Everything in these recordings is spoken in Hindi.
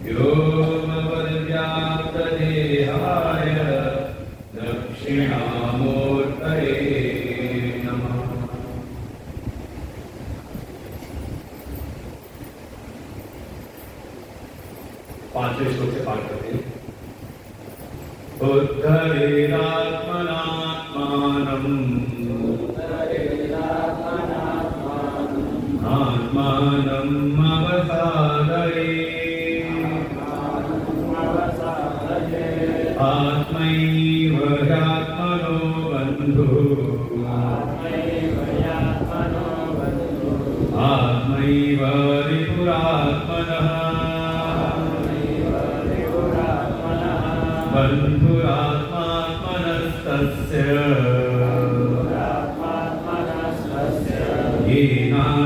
व्योमवद्व्याप्तदेहाय आत्मानम् अवसादये आत्मैव ह्यात्मनो बन्धुः आत्मैव रिपुरात्मनः बन्धुरात्मात्मनस्तस्य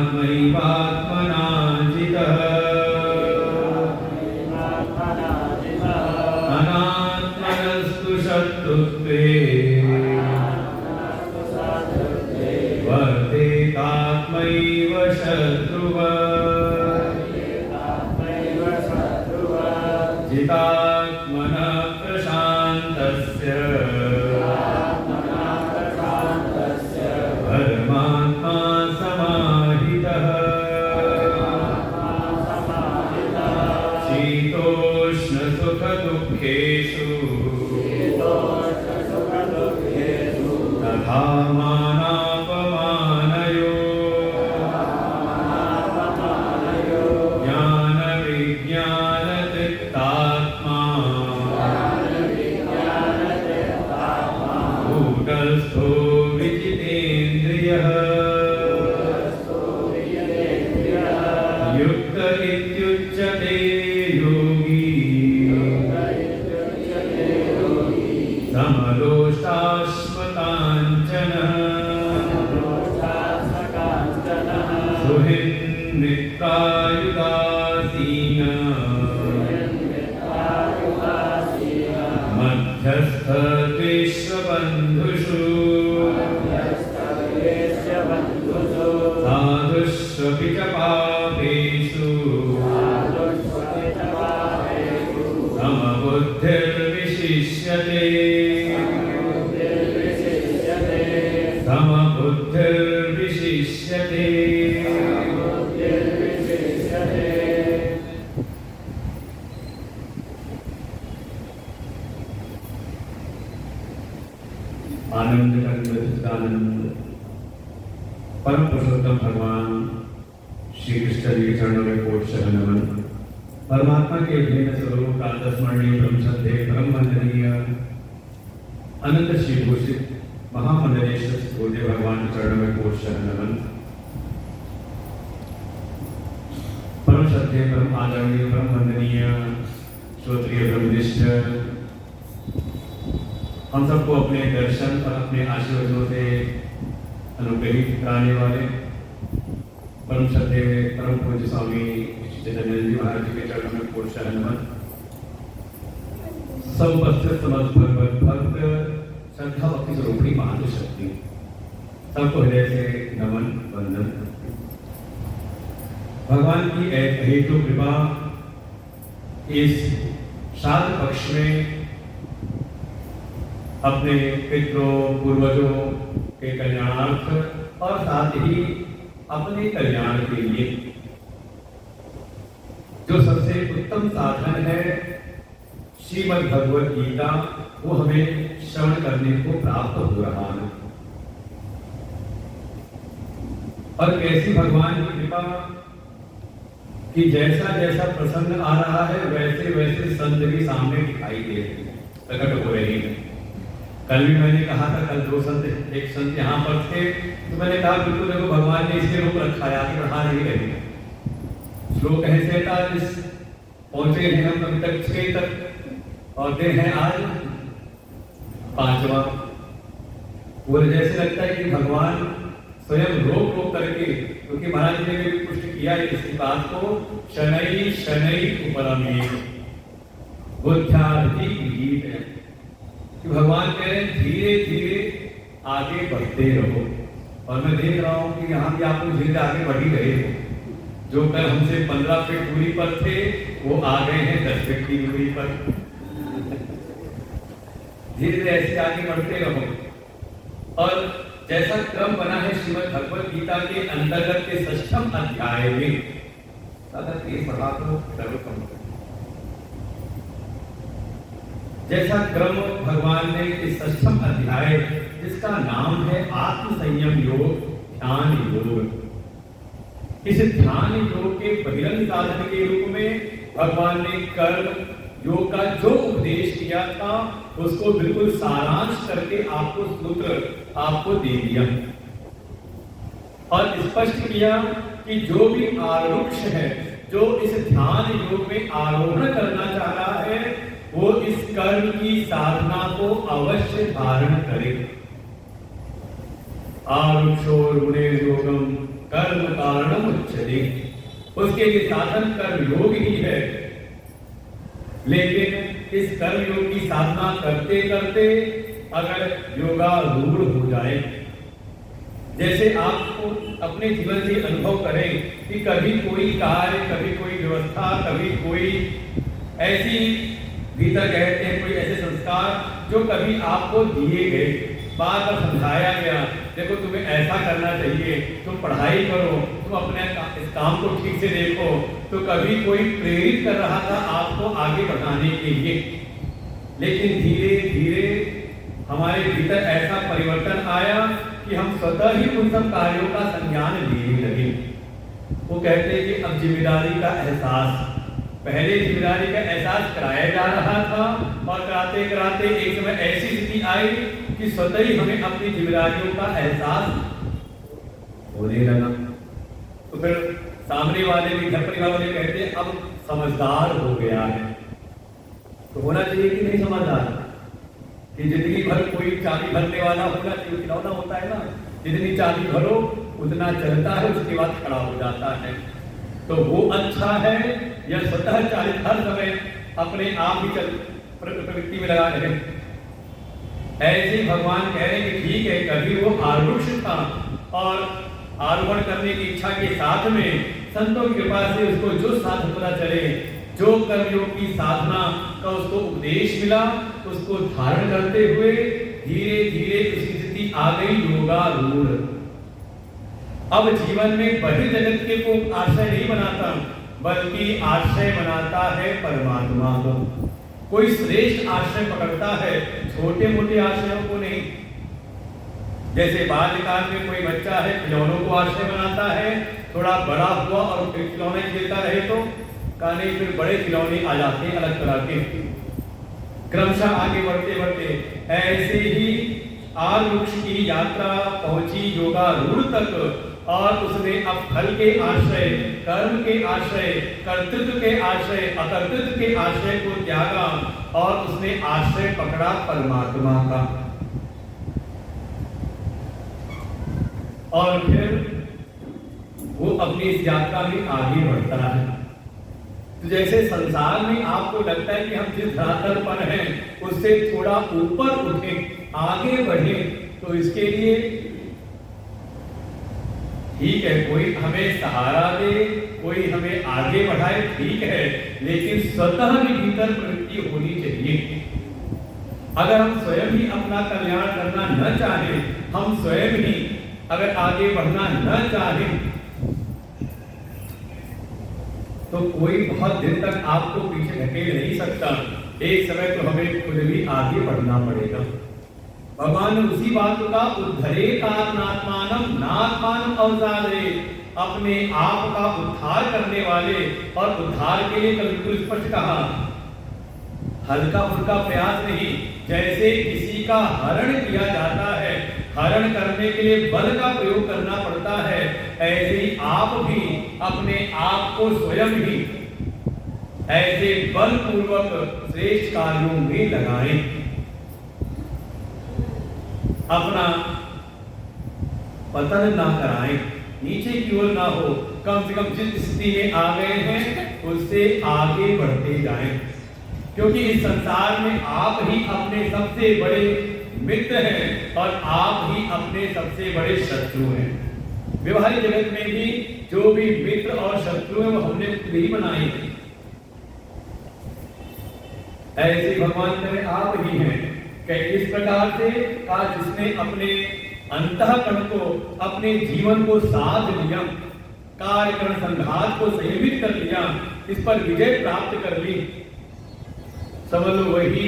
येनात्मैवात्मना जितः अनात्मनस्तु शत्रुत्वे वर्तेतात्मैव शत्रुवत् जितात्मनः प्रशान्तस्य परमात्मा समाहितः शीतोष्णसुखदुःखेषु तथा मानापमानयो ज्ञानविज्ञानतृप्तात्मा कूटस्थो विजितेन्द्रियः युक्त इत्युच्यते योगी समलोष्टाश्मकाञ्चनः सुहृन्मित्रायुदासीनः मध्यस्थद्वेष्वबन्धुषु साधुष्वपि च पापेषु समबुद्धिर्विशिष्यते समबुद्धिर्विशिष्यते आनंद आनंद परम पुरुषोत्तम भगवान श्री कृष्ण जी के चरणों में कोट शरण नमन। परमात्मा के भेद स्वरूप प्रातस्मरणीय ब्रह्मश्रद्धे परम वंदनीय अनंत श्री घोषित महामंडलेश्वर गुरुदेव भगवान के चरणों में कोट शरण नमन। परम श्रद्धे परम आदरणीय परम वंदनीय श्रोत्रिय ब्रह्मनिष्ठ हम सबको अपने दर्शन और अपने आशीर्वादों से अनुग्रहित कराने वाले परम श्रद्धेय परम पूज्य स्वामी चैतन्य जी महाराज जी के चरणों में कोट शरण नमन। सब उपस्थित समस्त भगवत भक्त श्रद्धा भक्ति स्वरूपी महाशक्ति सबको हृदय से नमन वंदन। भगवान की हेतु कृपा इस श्राद्ध पक्ष में अपने पितरों पूर्वजों के कल्याणार्थ और साथ ही अपने कल्याण के लिए जो सबसे उत्तम साधन है श्रीमद् भगवत गीता वो हमें श्रवण करने को प्राप्त हो रहा है। और कैसी भगवान की कृपा कि जैसा जैसा प्रसंग आ रहा है वैसे वैसे संत भी सामने दिखाई दे रहे हैं, प्रकट हो रहे हैं। कल भी मैंने कहा था, कल दो संत एक संत यहाँ पर थे तो मैंने कहा बिल्कुल देखो भगवान ने इसके रूप रखा है, आगे बढ़ा नहीं रहे। श्लोक ऐसे था जिस पहुंचे हैं हम अभी तक 6 तक और दिन है आज 5वां। वो जैसे लगता है कि भगवान स्वयं रोक रोक करके, क्योंकि महाराज जी ने भी पुष्टि किया इस बात को, शनै शनै उपरमे बुद्ध्यार्थी गीत है कि भगवान कह रहे हैं धीरे धीरे आगे बढ़ते रहो। और मैं देख रहा हूं कि यहाँ भी आप लोग धीरे आगे बढ़ ही रहे हो। जो कल हमसे 15 फीट दूरी पर थे वो आ गए हैं 10 फीट की दूरी पर। धीरे धीरे ऐसे आगे बढ़ते रहो। और जैसा क्रम बना है श्रीमद् भगवत गीता के अंतर्गत के 6वें अध्याय में, पढ़ा तो जैसा क्रम भगवान ने इस 6वें अध्याय जिसका नाम है आत्म संयम योग, ध्यान योग, इस ध्यान योग के बहिरंग साधन के रूप में भगवान ने कर्म योग का जो उपदेश किया था उसको बिल्कुल सारांश करके आपको सूत्र आपको दे दिया और स्पष्ट किया कि जो भी आरूढ़ है, जो इस ध्यान योग में आरोहण करना चाह रहा है, वो इस कर्म की साधना को अवश्य धारण करे। आरूढ़ोर्मुने योगम कर्म कारणम उच्यते, उसके लिए साधन कर्म योग ही है। लेकिन इस कर्म योग की साधना करते करते अगर योगारूढ़ हो जाए, जैसे आपको अपने जीवन से अनुभव करें कि कभी कोई कार्य, कभी कोई व्यवस्था, कभी कोई ऐसी भीतर कहते हैं कोई ऐसे संस्कार जो कभी आपको दिए गए, बार बार समझाया गया, देखो तुम्हें ऐसा करना चाहिए, तुम पढ़ाई करो, तुम अपने इस काम को ठीक से देखो, तो कभी कोई प्रेरित कर रहा था आपको आगे बढ़ाने के लिए। लेकिन धीरे धीरे हमारे भीतर ऐसा परिवर्तन आया कि हम स्वतः ही उन सब कार्यों का संज्ञान लेने लगे। वो कहते हैं कि अब जिम्मेदारी का एहसास, पहले जिम्मेदारी का एहसास कराया जा रहा था और कराते कराते एक समय ऐसी स्थिति आई कि स्वतः ही हमें अपनी जिम्मेदारियों का एहसास होने लगा। तो फिर सामने वाले भी, घर परिवार वाले कहते हैं अब समझदार हो गया है। तो होना चाहिए कि नहीं समझदार, कि जिंदगी भर कोई चाबी भरने वाला होना चाहिए, खिलौना होता है ना, जितनी चाबी भरो उतना चलता है, उसके बाद खड़ा हो जाता है। तो वो अच्छा है या स्वतः चालित हर समय अपने आप ही प्रवृत्ति में लगा रहे। ऐसे भगवान कह रहे हैं कि ठीक है, कभी वो आरूढ़ था और आरोहण करने की इच्छा के साथ में संतों की कृपा से उसको जो साधन पता चले, जो कर्मयोग की साधना का उसको उपदेश मिला, उसको धारण करते हुए धीरे धीरे उसकी स्थिति आ गई योगारूढ़। अब जीवन में बहिर् जगत के को आश्रय नहीं बनाता, बल्कि आश्रय बनाता है परमात्मा को। कोई श्रेष्ठ आश्रय पकड़ता है, छोटे मोटे आश्रयों को नहीं। जैसे बाल्यकाल में कोई बच्चा है, खिलौनों को आश्रय बनाता है, थोड़ा बड़ा हुआ और फिर खिलौने खेलता रहे तो कहने फिर बड़े खिलौने आ जाते हैं अलग तरह के। क्रमशः आगे बढ़ते बढ़ते ऐसे ही आरूढ़ की यात्रा पहुंची योगारूढ़ तक, और उसने अब फल के आश्रय, कर्म के आश्रय, कर्तृत्व के आश्रय, अकर्तृत्व के आश्रय को त्यागा और उसने आश्रय पकड़ा परमात्मा का। और फिर वो अपनी इस यात्रा में आगे बढ़ता है। तो जैसे संसार में आपको लगता है कि हम जिस धरातल पर हैं उससे थोड़ा ऊपर उठे, आगे बढ़े, तो इसके लिए ठीक है, कोई हमें सहारा दे, कोई हमें आगे बढ़ाए, ठीक है, लेकिन स्वतः भी भीतर प्रवृत्ति होनी चाहिए। अगर हम स्वयं ही अपना कल्याण करना न चाहें, हम स्वयं ही अगर आगे बढ़ना न चाहें, तो कोई बहुत दिन तक आपको पीछे ढकेल नहीं सकता। एक समय तो हमें खुद भी आगे बढ़ना पड़ेगा। भगवान ने उसी बात का उद्धरे आत्मानम नात्मानम अवसादे, अपने आप का उद्धार करने वाले, और उद्धार के लिए बिल्कुल स्पष्ट कहा, हल्का फुल्का प्रयास नहीं। जैसे किसी का हरण किया जाता है, हरण करने के लिए बल का प्रयोग करना पड़ता है, ऐसे ही आप भी अपने आप को स्वयं ही ऐसे बलपूर्वक श्रेष्ठ कार्यों में लगाएं। अपना पतन ना कराएं, नीचे की ओर ना हो, कम से कम जिस स्थिति में आ गए हैं उससे आगे बढ़ते जाएं। क्योंकि इस संसार में आप ही अपने सबसे बड़े मित्र हैं और आप ही अपने सबसे बड़े शत्रु हैं। व्यवहारिक जगत में भी जो भी मित्र और शत्रु हैं वो हमने खुद ही बनाए हैं। ऐसे भगवान कहे आप ही हैं। इस प्रकार से आज जिसने अपने अंतःकरण को, अपने जीवन को साध लिया, कार्यकरण संघात को संयमित कर लिया, इस पर विजय प्राप्त कर ली, समझ लो वही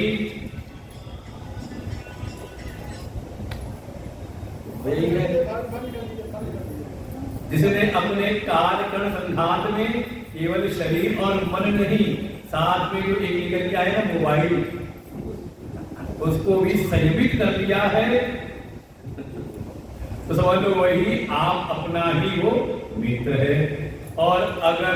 जिसने अपने कार्य कर्ण संघात में केवल शरीर और मन नहीं, साथ में जो एक निकल के आए ना मोबाइल, उसको भी संयमित कर लिया है। तो समझ लो वही आप अपना ही वो मित्र है। और अगर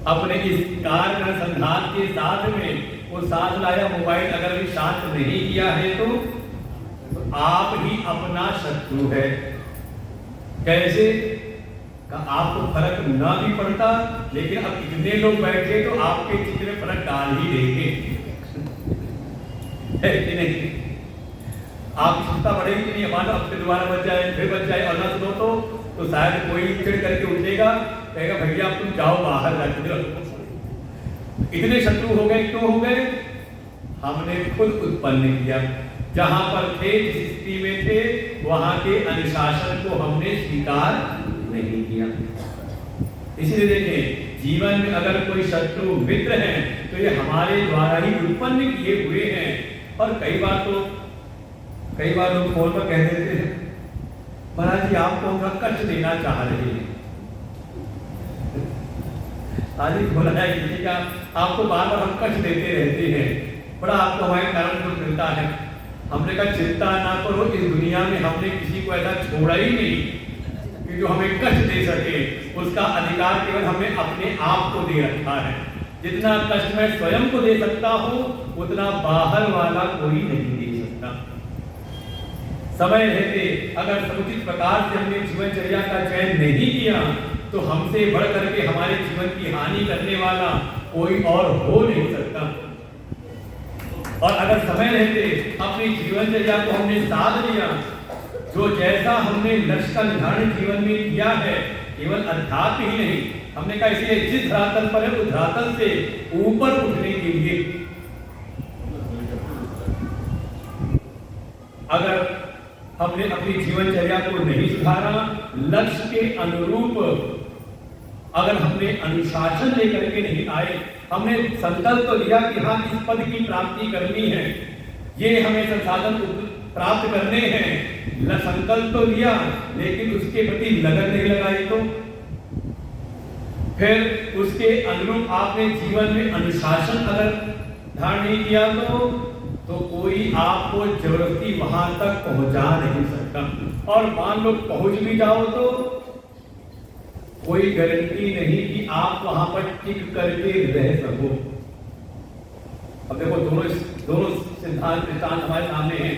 अपने इस कार्य कर्ण संघात के साथ में वो साथ लाया मोबाइल अगर भी साथ नहीं किया है तो आप ही अपना शत्रु है। कैसे का आपको फर्क ना भी पड़ता, लेकिन अब इतने लोग बैठे तो आपके चित्र में फर्क डाल ही देंगे, है कि नहीं? आप चिंता बढ़ेगी कि नहीं, हमारा अब दोबारा बच जाए, फिर बच जाए और ना सुनो तो शायद कोई चिड़ करके उठेगा, कहेगा भैया अब तुम जाओ बाहर जाके। इतने शत्रु हो गए, क्यों हो गए? हमने खुद उत्पन्न किया। जहां पर थे, जिस स्थिति में थे, वहां के अनुशासन को हमने स्वीकार नहीं किया। इसलिए देखें, जीवन में अगर कोई शत्रु मित्र है तो ये हमारे द्वारा ही उत्पन्न किए हुए हैं। और कई बार लोग फोन पर कह देते हैं, महाराज जी आपको उनका कष्ट देना चाह रहे हैं। आज ही बोला है किसी का, आपको बार बार हम कष्ट देते रहते हैं, बड़ा आपको हमारे कारण कुछ मिलता है। हमने कहा चिंता ना करो, इस दुनिया में हमने किसी को ऐसा छोड़ा ही नहीं कि जो हमें कष्ट दे सके। उसका अधिकार केवल हमने अपने आप को दे रखा है। जितना कष्ट मैं स्वयं को दे सकता हूं, उतना बाहर वाला कोई नहीं दे सकता। समय रहते अगर समुचित प्रकार से हमने जीवनचर्या का चयन नहीं किया तो हमसे बढ़ करके हमारे जीवन की हानि करने वाला कोई और हो नहीं सकता। और अगर समय रहते अपनी जीवनचर्या को हमने साध लिया, जो जैसा हमने लक्ष्य का निर्धारण जीवन में किया है, केवल अध्यात्म ही नहीं, हमने कहा इसलिए जिस धरातल पर है उस धरातल से ऊपर उठने के लिए अगर हमने अपनी जीवनचर्या को नहीं सुधारा, लक्ष्य के अनुरूप अगर हमने अनुशासन लेकर के नहीं आए, हमने संकल्प तो लिया कि हाँ इस पद की प्राप्ति करनी है, ये हमें संसाधन प्राप्त करने हैं, संकल्प तो लिया लेकिन उसके प्रति लगन नहीं लगाई, तो फिर उसके अनुरूप आपने जीवन में अनुशासन अगर धारण नहीं किया तो कोई आपको जबरदस्ती वहां तक पहुंचा नहीं सकता। और मान लो पहुंच भी जाओ तो कोई गारंटी नहीं कि आप वहां पर टिक करके रह सको। अब देखो दोनों सिद्धांत हमारे सामने हैं।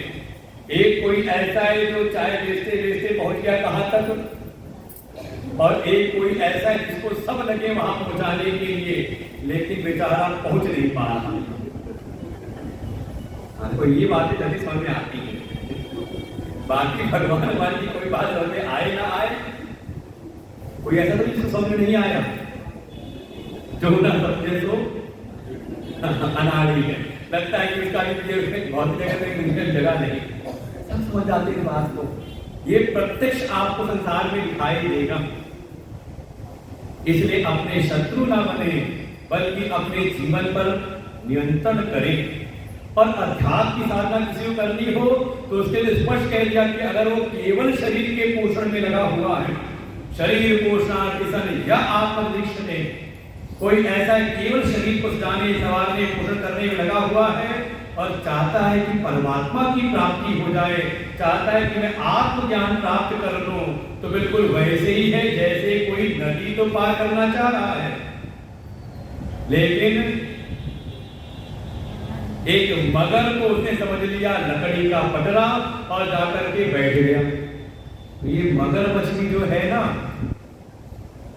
एक कोई ऐसा है जो चाय बेचते बेचते पहुंच गया कहां तक, और एक कोई ऐसा है जिसको सब लगे वहां पहुंचाने के लिए, लेकिन बेचारा पहुंच नहीं पा रहा। तो ये बातें जल्दी समझ में आती है। बाकी भगवान की कोई बात समझ में आए ना आए, कोई ऐसा तो जिसको समझ में नहीं आया, जो ना समझे तो अनाड़ी है, लगता है कि इसका भी बहुत जगह नहीं, सब समझ जाते हैं बात को। ये प्रत्यक्ष आपको संसार में दिखाई देगा। इसलिए अपने शत्रु ना बने, बल्कि अपने जीवन पर नियंत्रण करें। और अध्यात्म की साधना किसी को करनी हो तो उसके लिए स्पष्ट कह दिया कि अगर वो केवल शरीर के पोषण में लगा हुआ है, शरीर पोषणार्थं या आत्मनिरीक्षणे, कोई ऐसा केवल शरीर को सजाने संवारने पोषण करने में लगा हुआ है और चाहता है कि परमात्मा की प्राप्ति हो जाए, चाहता है कि मैं आत्मज्ञान प्राप्त कर लूं, तो बिल्कुल वैसे ही है जैसे कोई नदी तो पार करना चाह रहा है, लेकिन एक मगर को उसने समझ लिया लकड़ी का पटरा और जाकर के बैठ गया। तो ये मगर मछली जो है ना,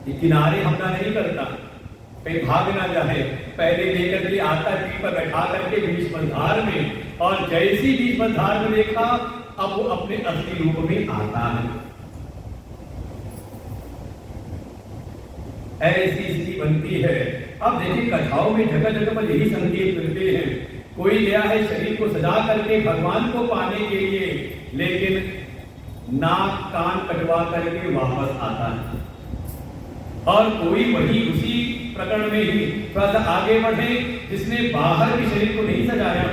ये किनारे हमला नहीं करता, कहीं भाग ना जाए, पहले लेकर के आता पीठ पर बैठा करके बीच मझधार में, और जैसी बीच मझधार में देखा अब वो अपने असली रूप में आता है। ऐसी स्थिति बनती है। अब देखिए कथाओं में जगह जगह पर यही संकेत मिलते हैं। कोई गया है शरीर को सजा करके भगवान को पाने के लिए, लेकिन नाक कान कटवा करके वापस आता है। और कोई वही उसी प्रकरण में ही थोड़ा सा आगे बढ़े जिसने बाहर के शरीर को नहीं सजाया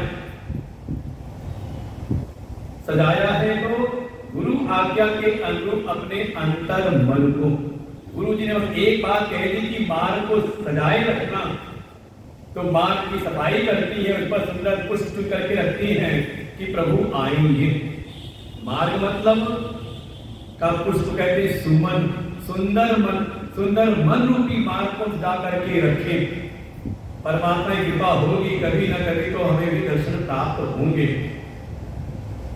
है तो गुरु आज्ञा के अनुरूप अपने अंतर मन को, गुरु जी ने बस एक बात कह दी कि मार्ग को सजाए रखना, तो मार्ग की सफाई करती है, उस पर सुंदर पुष्प करके रखती है कि प्रभु आएंगे। मार्ग मतलब का पुष्प कहते सुमन, सुंदर मन रूपी मार्ग को सजा करके रखे। परमात्मा की कृपा होगी, कभी ना कभी तो हमें भी दर्शन प्राप्त होंगे।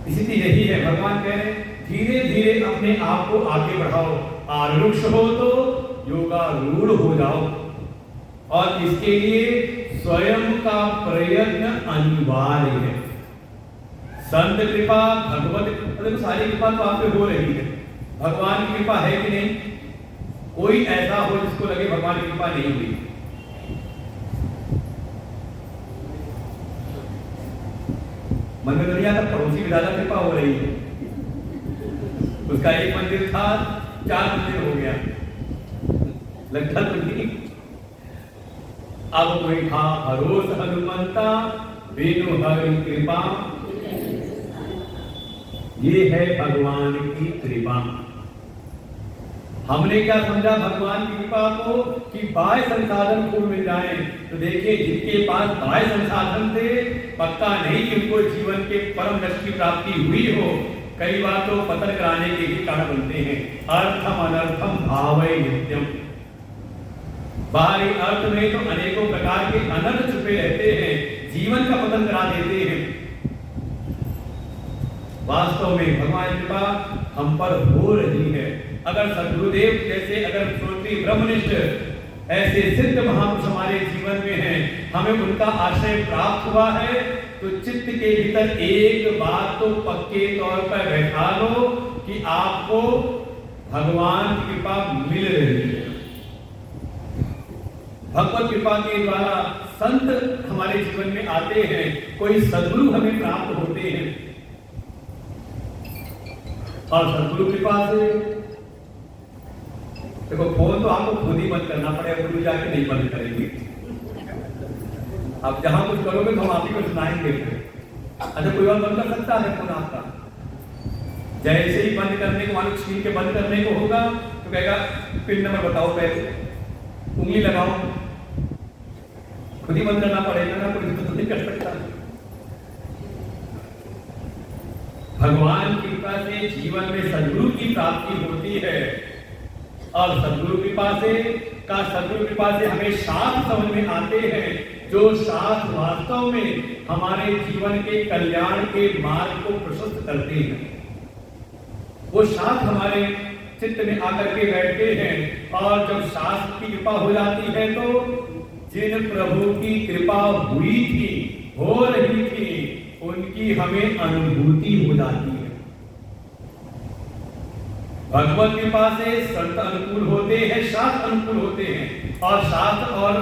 स्थिति यही है, भगवान कह रहे धीरे धीरे अपने आप को आगे बढ़ाओ, आरुष हो तो योगारूढ़ हो जाओ, और इसके लिए स्वयं का प्रयत्न अनिवार्य है। संत कृपा, भगवत मतलब सारी कृपा तो आप पे हो रही है, भगवान की कृपा है कि नहीं? कोई ऐसा हो जिसको लगे भगवान की कृपा नहीं हुई? मन में दुनिया का पड़ोसी में ज्यादा कृपा हो रही है, उसका एक मंदिर था 4 मंदिर हो गया, लगता तो नहीं। अब कोई था भरोस हनुमंता बिनु हरि कृपा, ये है भगवान की कृपा। हमने क्या समझा भगवान की कृपा को कि बाह्य संसाधन खूब मिल जाए, तो देखिए जिनके पास बाह्य संसाधन थे पक्का नहीं कि उनको जीवन के परम लक्ष्य की प्राप्ति हुई हो, कई बार तो पतन कराने के भी कारण बनते हैं। अर्थम अनर्थम भावै नित्यम, बाहरी अर्थ में तो अनेकों प्रकार के अनर्थ छुपे रहते हैं, जीवन का पतन करा देते हैं। वास्तव में भगवान की कृपा हम पर हो रही है। अगर सद्गुरुदेव जैसे अगर श्रोत्री ब्रह्मनिष्ठ ऐसे सिद्ध महापुरुष हमारे जीवन में हैं, हमें उनका आश्रय प्राप्त हुआ है, तो चित्त के भीतर एक बात तो पक्के तौर पर बैठा लो कि आपको भगवान की कृपा मिल रही है। भगवत कृपा के द्वारा संत हमारे जीवन में आते हैं, कोई सद्गुरु हमें प्राप्त होते हैं, और सद्गुरु कृपा से देखो फोन तो आपको खुद ही बंद करना पड़ेगा, गुरु जाके नहीं बंद करेंगे। आप जहां कुछ करोगे तो हम आप ही को सुनाएंगे। अच्छा कोई और बंद कर सकता है फोन आपका? जैसे ही बंद करने को मानो स्क्रीन के बंद करने को होगा तो कहेगा पिन नंबर बताओ, पहले उंगली लगाओ, खुद ही बंद करना पड़ेगा ना, कोई तो नहीं कर सकता। भगवान की कृपा से जीवन में सद्गुरु की प्राप्ति होती है, और सद्गुरु कृपा से हमें शास्त्र समझ में आते हैं, जो शास्त्र वास्तव में हमारे जीवन के कल्याण के मार्ग को प्रशस्त करते हैं। वो शास्त्र हमारे चित्त में आकर के बैठते हैं, और जब शास्त्र की कृपा हो जाती है तो जिन प्रभु की कृपा हुई थी, हो रही थी, उनकी हमें अनुभूति हो जाती है। भगवत कृपा से संत अनुकूल होते हैं, शास्त्र अनुकूल होते हैं, और शास्त्र और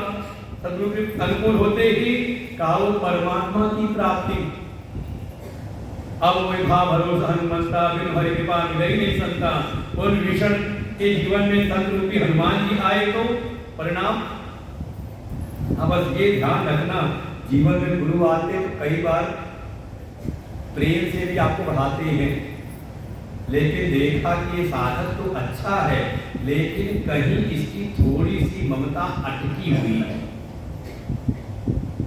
सद्गुरु के अनुकूल होते ही काऊ परमात्मा की प्राप्ति। अब वही भाव भरोसा हनुमंता बिनु हरि कृपा मिले ही नहीं सकता। उन विषण के जीवन में संत रूपी हनुमान जी आए तो परिणाम। अब बस ये ध्यान रखना, जीवन में गुरु आते तो कई बार प्रेम से भी आपको बढ़ाते हैं, लेकिन देखा कि ये साधक तो अच्छा है, लेकिन कहीं इसकी थोड़ी सी ममता अटकी हुई है,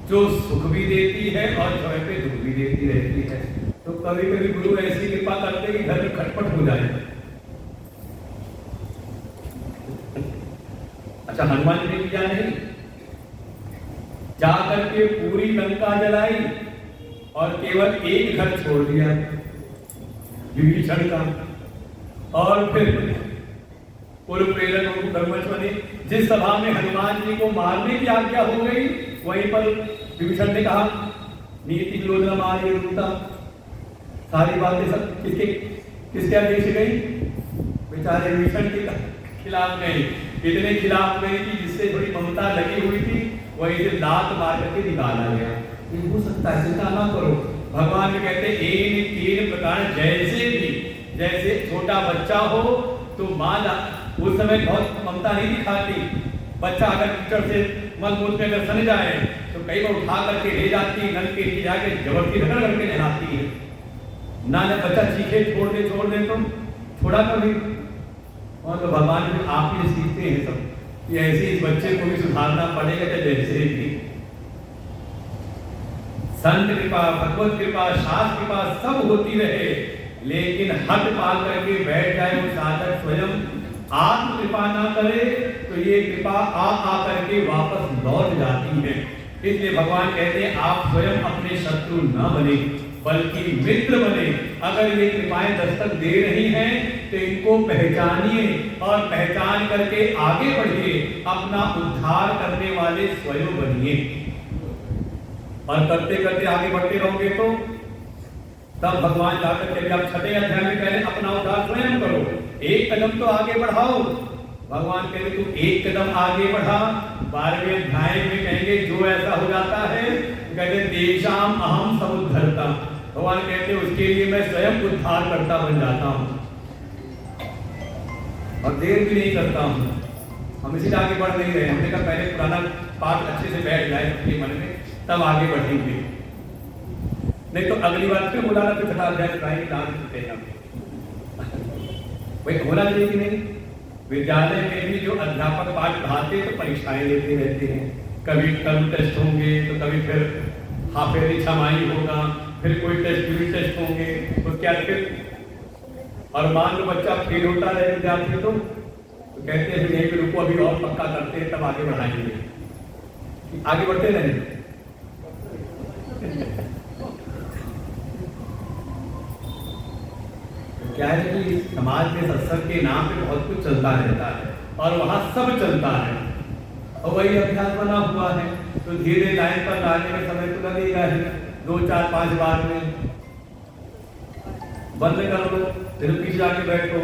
जो सुख भी देती है और समय पे दुख भी देती रहती है। तो कभी कभी गुरु ऐसी कृपा करते कि घर में खटपट हो जाए। अच्छा हनुमान जी ने किया नहीं, जाकर के पूरी लंका जलाई और केवल एक घर छोड़ दिया विभीषण का, और फिर पूर्व प्रेरक धर्मस्व ने जिस सभा में हनुमान जी को मारने की आज्ञा हो गई, वहीं पर विभीषण ने कहा नीति योजना मारिए रूता। सारी बातें सब किसके आदेश गई? बेचारे विभीषण के खिलाफ गई, इतने खिलाफ गई कि जिससे बड़ी ममता लगी हुई थी वहीं से लात मार करके निकाला गया। ये हो सकता है, चिंता ना करो। भगवान भी कहते एक तीन प्रकार जैसे भी, जैसे छोटा बच्चा हो तो माँ उस समय बहुत ममता नहीं दिखाती। बच्चा अगर कीचड़ से मल मूत्र में अगर सन जाए तो कई बार उठा करके ले जाती है, नल के नीचे जाके जबरदस्ती रगड़ करके नहलाती है। ना बच्चा चीखे छोड़ दे तो थोड़ा कभी, और तो भगवान भी आप ही सीखते हैं सब, ये ऐसे इस बच्चे को भी सुधारना पड़ेगा। तो जैसे भी संत कृपा, भगवत कृपा, शास्त्र कृपा सब होती रहे, लेकिन हद पा करके बैठ जाए वो साधक स्वयं आत्म कृपा ना करे तो ये कृपा आ करके वापस लौट जाती है। इसलिए भगवान कहते हैं आप स्वयं अपने शत्रु न बने बल्कि मित्र बने। अगर ये कृपाएं दस्तक दे रही हैं तो इनको पहचानिए और पहचान करके आगे बढ़िए, अपना उद्धार करने वाले स्वयं बनिए। और करते करते आगे बढ़ते रहोगे तो तब भगवान जाकर के आप छठे अध्याय में कह रहे अपना उद्धार स्वयं करो, एक कदम तो आगे बढ़ाओ। भगवान कह रहे तू एक कदम आगे बढ़ा। 12वें अध्याय में कहेंगे जो ऐसा हो जाता है कहते तेषाम अहम समुद्धरता, भगवान कहते उसके लिए मैं स्वयं उद्धार करता बन जाता हूँ और देर भी नहीं करता हूँ। हम इसीलिए आगे बढ़ नहीं रहे, हमने कहा पहले पुराना पाठ अच्छे से बैठ जाए सबके मन में तब आगे बढ़ेंगे, नहीं तो अगली बार फिर बुलाना फिर छठा अध्याय वही होना चाहिए कि नहीं। विद्यालय में भी जो अध्यापक पाठ पढ़ाते तो परीक्षाएं लेते रहते हैं, कभी टर्म टेस्ट होंगे तो कभी फिर हाफ ईयरली छमाही होगा, फिर कोई टेस्ट यूनिट टेस्ट होंगे, तो क्या फिर और मान लो बच्चा फेल होता रहे विद्यार्थी तो कहते हैं यहीं पे रुको अभी और पक्का करते हैं तब आगे बढ़ाएंगे। आगे बढ़ते रहेंगे। क्या है कि समाज में सत्संग के नाम पे बहुत कुछ चलता रहता है और वहाँ सब चलता है और वही अभ्यास बना हुआ है, तो धीरे लाइन पर लाने में समय तो लगेगा ही, 2 4 5 बार में बंद कर लो फिर पीछे आके बैठो।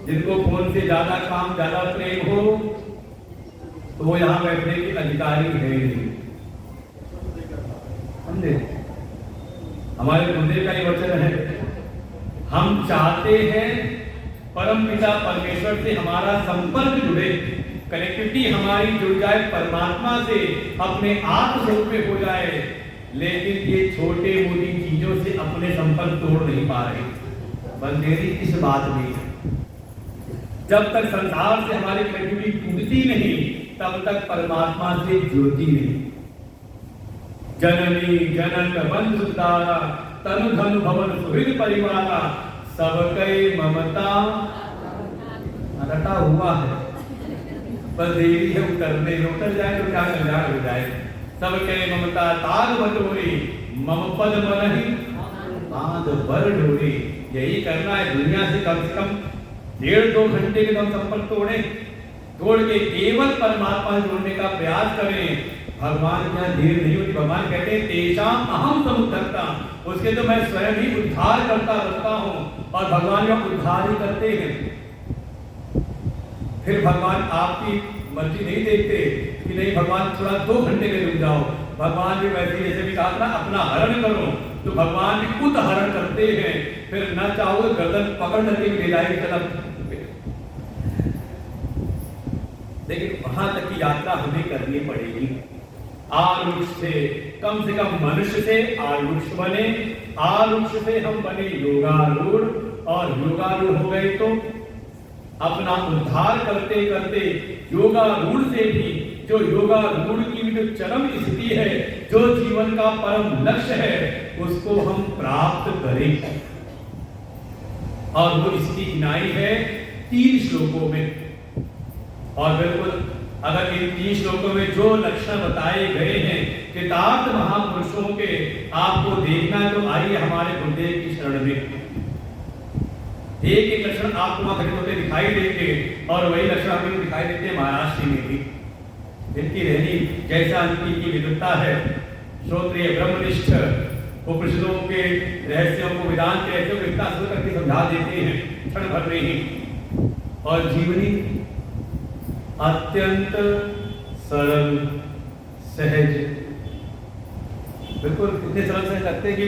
जिनको फोन से ज्यादा काम ज्यादा प्रेम हो तो वो यहाँ बैठने के अधिकारी है नहीं, समझे। हमारे गुरुदेव का ये वचन है, हम चाहते हैं परम पिता परमेश्वर से हमारा संपर्क जुड़े, कनेक्टिविटी हमारी जुड़ जाए परमात्मा से, अपने आत्म स्वरूप में हो जाए, लेकिन ये छोटे मोटी चीजों से अपने संपर्क तोड़ नहीं पा रहे। बंदेरी इस बात में जब तक संसार से हमारी कनेक्टिविटी टूटती नहीं तब तक परमात्मा से जुड़ती नहीं। जननी जनक बंधु तारा तनु धन भवन सुहृद परिवारा सबके ममता रटा हुआ है, बस देरी है उतरने में, उतर जाए तो क्या कल्याण हो जाए। सबके ममता तार बटोरी मम पद मन ही आद बर डोरी। यही करना है, दुनिया से कम 1.5-2 घंटे के कम संपर्क तोड़ के केवल परमात्मा से जोड़ने का प्रयास करें। भगवान क्या देर नहीं होती। भगवान कहते हैं तेषाम अहम समुद्धरता, उसके तो मैं स्वयं ही उद्धार करता रहता हूँ और भगवान का उद्धार ही करते हैं। फिर भगवान आपकी मर्जी नहीं देखते कि नहीं भगवान थोड़ा 2 घंटे में रुक जाओ। भगवान भी वैसे जैसे भी कहा ना अपना हरण करो, तो भगवान भी खुद हरण करते हैं। फिर न चाहो गर्दन पकड़ करके ले जाएंगे चला, लेकिन वहां तक की यात्रा हमें करनी पड़ेगी। आरुष से कम मनुष्य से आरुष बने, आरुष से हम बने योगारूढ़, और योगारूढ़ हो गए तो अपना उद्धार करते करते योगारूढ़ से भी जो योगारूढ़ की जो चरम स्थिति है, जो जीवन का परम लक्ष्य है, उसको हम प्राप्त करें। और वो इसकी इनाई है 3 श्लोकों में। और बिल्कुल अगर इन 3 श्लोकों में जो लक्षण बताए गए हैं कृतार्थ महापुरुषों के, आपको देखना तो आइए हमारे गुरुदेव की शरण में। एक लक्षण आपको वहां खड़े होते दिखाई देंगे और वही लक्षण हमें दिखाई देते हैं महाराष्ट्र में भी। इनकी रहनी जैसा इनकी विद्वत्ता है, श्रोत्रिय ब्रह्मनिष्ठ, उपनिषदों के रहस्यों को, वेदांत के रहस्यों को इतना सरल करके समझा देते हैं क्षण भर में ही। और जीवनी अत्यंत सरल सहज, बिल्कुल इतने सरल सहज लगते हैं कि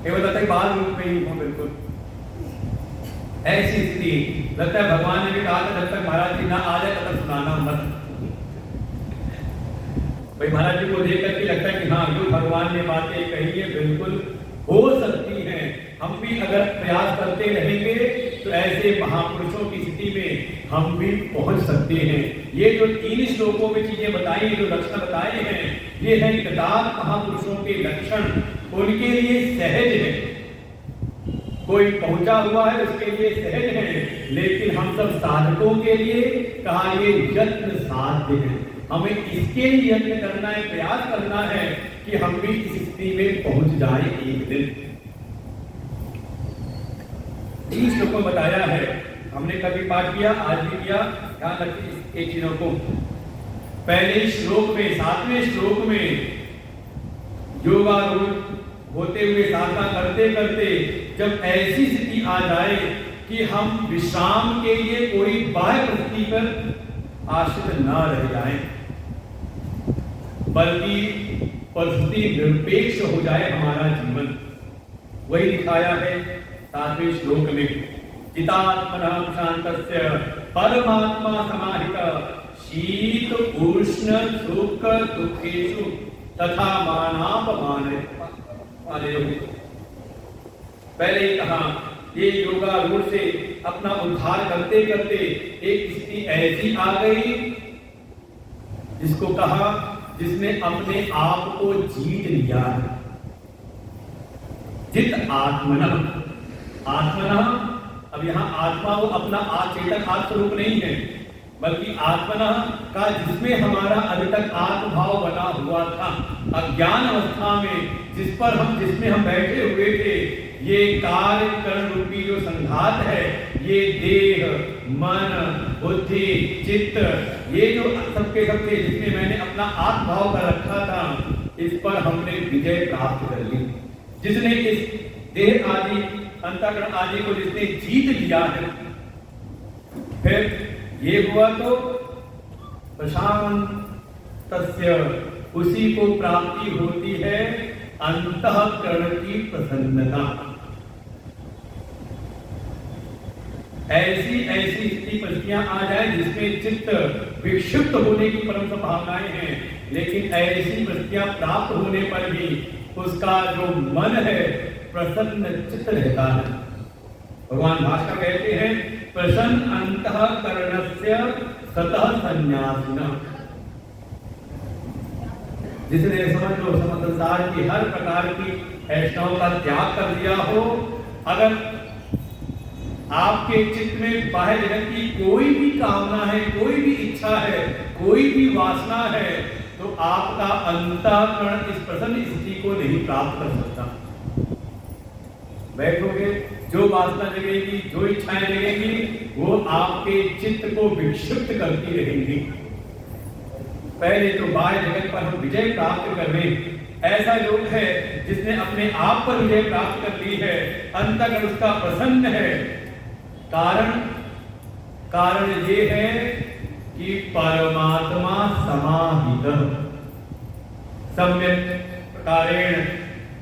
केवल लगता है बाल रूप में ही हो। बिल्कुल ऐसी स्थिति लगता है भगवान ने भी कहा था जब तक महाराज जी ना आ जाए तब तक सुनाना मत। भाई महाराज जी को देख करके लगता है कि हाँ जो भगवान ने बातें कही है बिल्कुल हो सकती हैं, हम भी अगर प्रयास करते रहेंगे तो ऐसे महापुरुषों की स्थिति में हम भी पहुंच सकते हैं। ये जो 3 श्लोकों में चीजें बताई, जो लक्षण बताए हैं, ये है कृतार्थ महापुरुषों के लक्षण। उनके लिए सहज है, कोई पहुंचा हुआ है उसके लिए सहज है, लेकिन हम सब साधकों के लिए कहा ये यत्न साध्य है। हमें इसके लिए यत्न करना है, प्रयास करना है कि हम भी इस स्थिति में पहुंच जाए एक दिन। 3 श्लोकों में बताया है, हमने कभी पाठ किया, आज भी किया, ध्यान रखिए एक चीजों को। पहले श्लोक में, 7वें श्लोक में योगारूढ़ होते हुए साधना करते करते जब ऐसी स्थिति आ जाए कि हम विश्राम के लिए कोई बाह्य परिस्थिति पर आश्रित न रह जाएं, बल्कि परिस्थिति निरपेक्ष हो जाए हमारा जीवन, वही दिखाया है 7वें श्लोक में। चितात्मनः शान्तस्य परमात्मा समाहित शीत उष्ण सुख दुखेषु तथा मानापमाने। पहले ही कहा ये योगारूढ़ से अपना उद्धार करते करते एक स्थिति ऐसी आ गई जिसको कहा, जिसने अपने आप को जीत लिया है। जित आत्मनः, आत्मनः, अब यहां आत्मा वो अपना आचेतन आत्मरूप नहीं है, बल्कि आत्मनः का जिसमें हमारा अभी तक आत्मभाव बना हुआ था, अज्ञान अवस्था में जिसमें हम बैठे हुए थे, ये कार्य करण रूपी जो संघात है, ये देह मन बुद्धि चित्त, ये जो सबके सब थे जिसमें मैंने अपना आत्मभाव कर रखा था, इस पर हमने विजय प्राप्त कर ली। जिसने इस देह आदि अंतःकरण आदि को जिसने जीत लिया है, फिर ये हुआ तो प्रशांतस्य, उसी को प्राप्ति होती है अंतःकरण की प्रसन्नता। ऐसी ऐसी स्थिति परिस्थितियां आ जाए जिसमें चित्त विक्षिप्त होने की परम संभावनाएं हैं, लेकिन ऐसी परिस्थितियां प्राप्त होने पर भी उसका जो मन है प्रसन्न चित्त रहता है। भगवान भास्कर कहते हैं प्रसन्न अंतःकरणस्य सतः संन्यासिनः। जिसने समझ लो संसार की हर प्रकार की ऐष्णाओं का त्याग कर दिया हो, अगर आपके चित्त में बाह्य जगत की कोई भी कामना है, कोई भी इच्छा है, कोई भी वासना है, तो आपका अंतःकरण इस प्रसन्न स्थिति को नहीं प्राप्त कर सकता। बैठोगे, जो वासना जगेगी, जो इच्छाएं जगेगी, वो आपके चित्त को विक्षिप्त करती रहेंगी। पहले तो बाह्य जगत पर हम विजय प्राप्त कर लें। ऐसा योग है जिसने अपने आप पर विजय प्राप्त कर ली है, अंतःकरण उसका प्रसन्न है। कारण ये है कि परमात्मा समाहित सम्यक प्रकारेण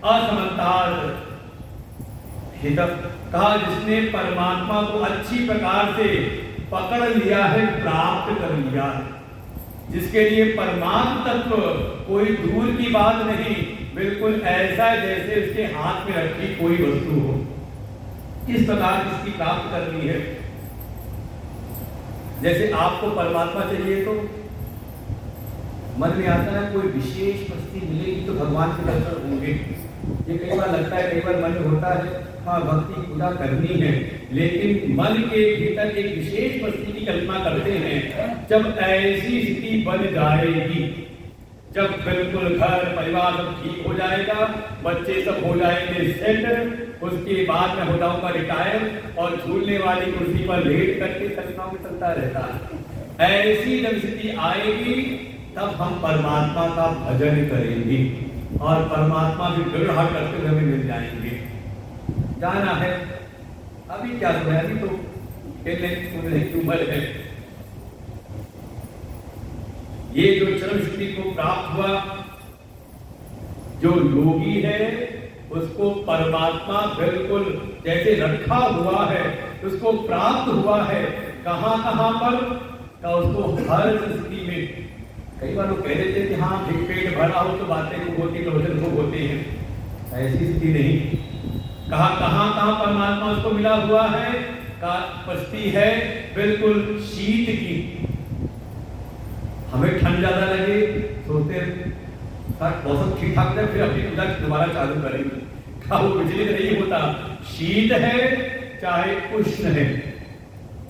असमन्तात् हित, कहा जिसने परमात्मा को अच्छी प्रकार से पकड़ लिया है, प्राप्त कर लिया है, जिसके लिए परमात्म तत्व कोई दूर की बात नहीं, बिल्कुल ऐसा जैसे उसके हाथ में रखी कोई वस्तु हो, इस प्रकार इसकी प्राप्त करनी है। जैसे आपको परमात्मा चाहिए तो मन में आता है कोई विशेष वस्तु मिलेगी तो भगवान के दर्शन होंगे। ये कई बार लगता है, कई बार मन में होता है हाँ भक्ति पूजा करनी है, लेकिन मन के भीतर एक विशेष वस्तु की कल्पना करते हैं। जब ऐसी स्थिति बन जाएगी, जब बिल्कुल घर परिवार सब ठीक हो जाएगा, बच्चे सब हो जाएंगे सेट, उसके बाद मैं हो जाऊंगा रिटायर और झूलने वाली कुर्सी पर लेट करके कल्पनाओं में चलता रहता है। ऐसी जब स्थिति आएगी तब हम परमात्मा का भजन करेंगे और परमात्मा भी दृढ़ करते हुए हमें मिल जाएंगे। जाना है अभी क्या समय, अभी तो खेलने की उम्र है। ये जो चरम स्थिति को प्राप्त हुआ, जो योगी है उसको परमात्मा बिल्कुल जैसे रखा हुआ है, उसको प्राप्त हुआ है। कहां कहां पर का उसको हर स्थिति में कई बार लोग कह देते हैं कि हाँ पेट भरा हो तो बातें खूब होती, प्रवचन खूब होते हैं। ऐसी स्थिति नहीं। कहाँ परमात्मा उसको मिला हुआ है, बस्ती है बिल्कुल शीत की। हमें ठंड ज्यादा लगे, सोचते मौसम ठीक ठाक है, फिर अपनी पूजा दोबारा चालू करेंगे। कहा वो विचलित नहीं होता। शीत है चाहे उष्ण है,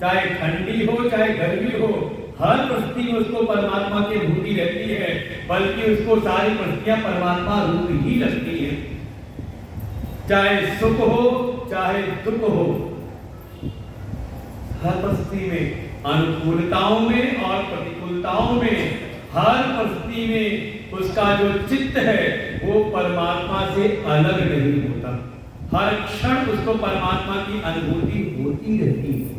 चाहे ठंडी हो चाहे गर्मी हो, हर परिस्थिति में उसको परमात्मा की अनुभूति रहती है, बल्कि उसको सारी परिस्थितियां परमात्मा रूप ही लगती है। चाहे सुख हो चाहे दुख हो, हर परिस्थिति में, अनुकूलताओं में और प्रतिकूलताओं में, हर परिस्थिति में उसका जो चित्त है वो परमात्मा से अलग नहीं होता। हर क्षण उसको परमात्मा की अनुभूति होती रहती है।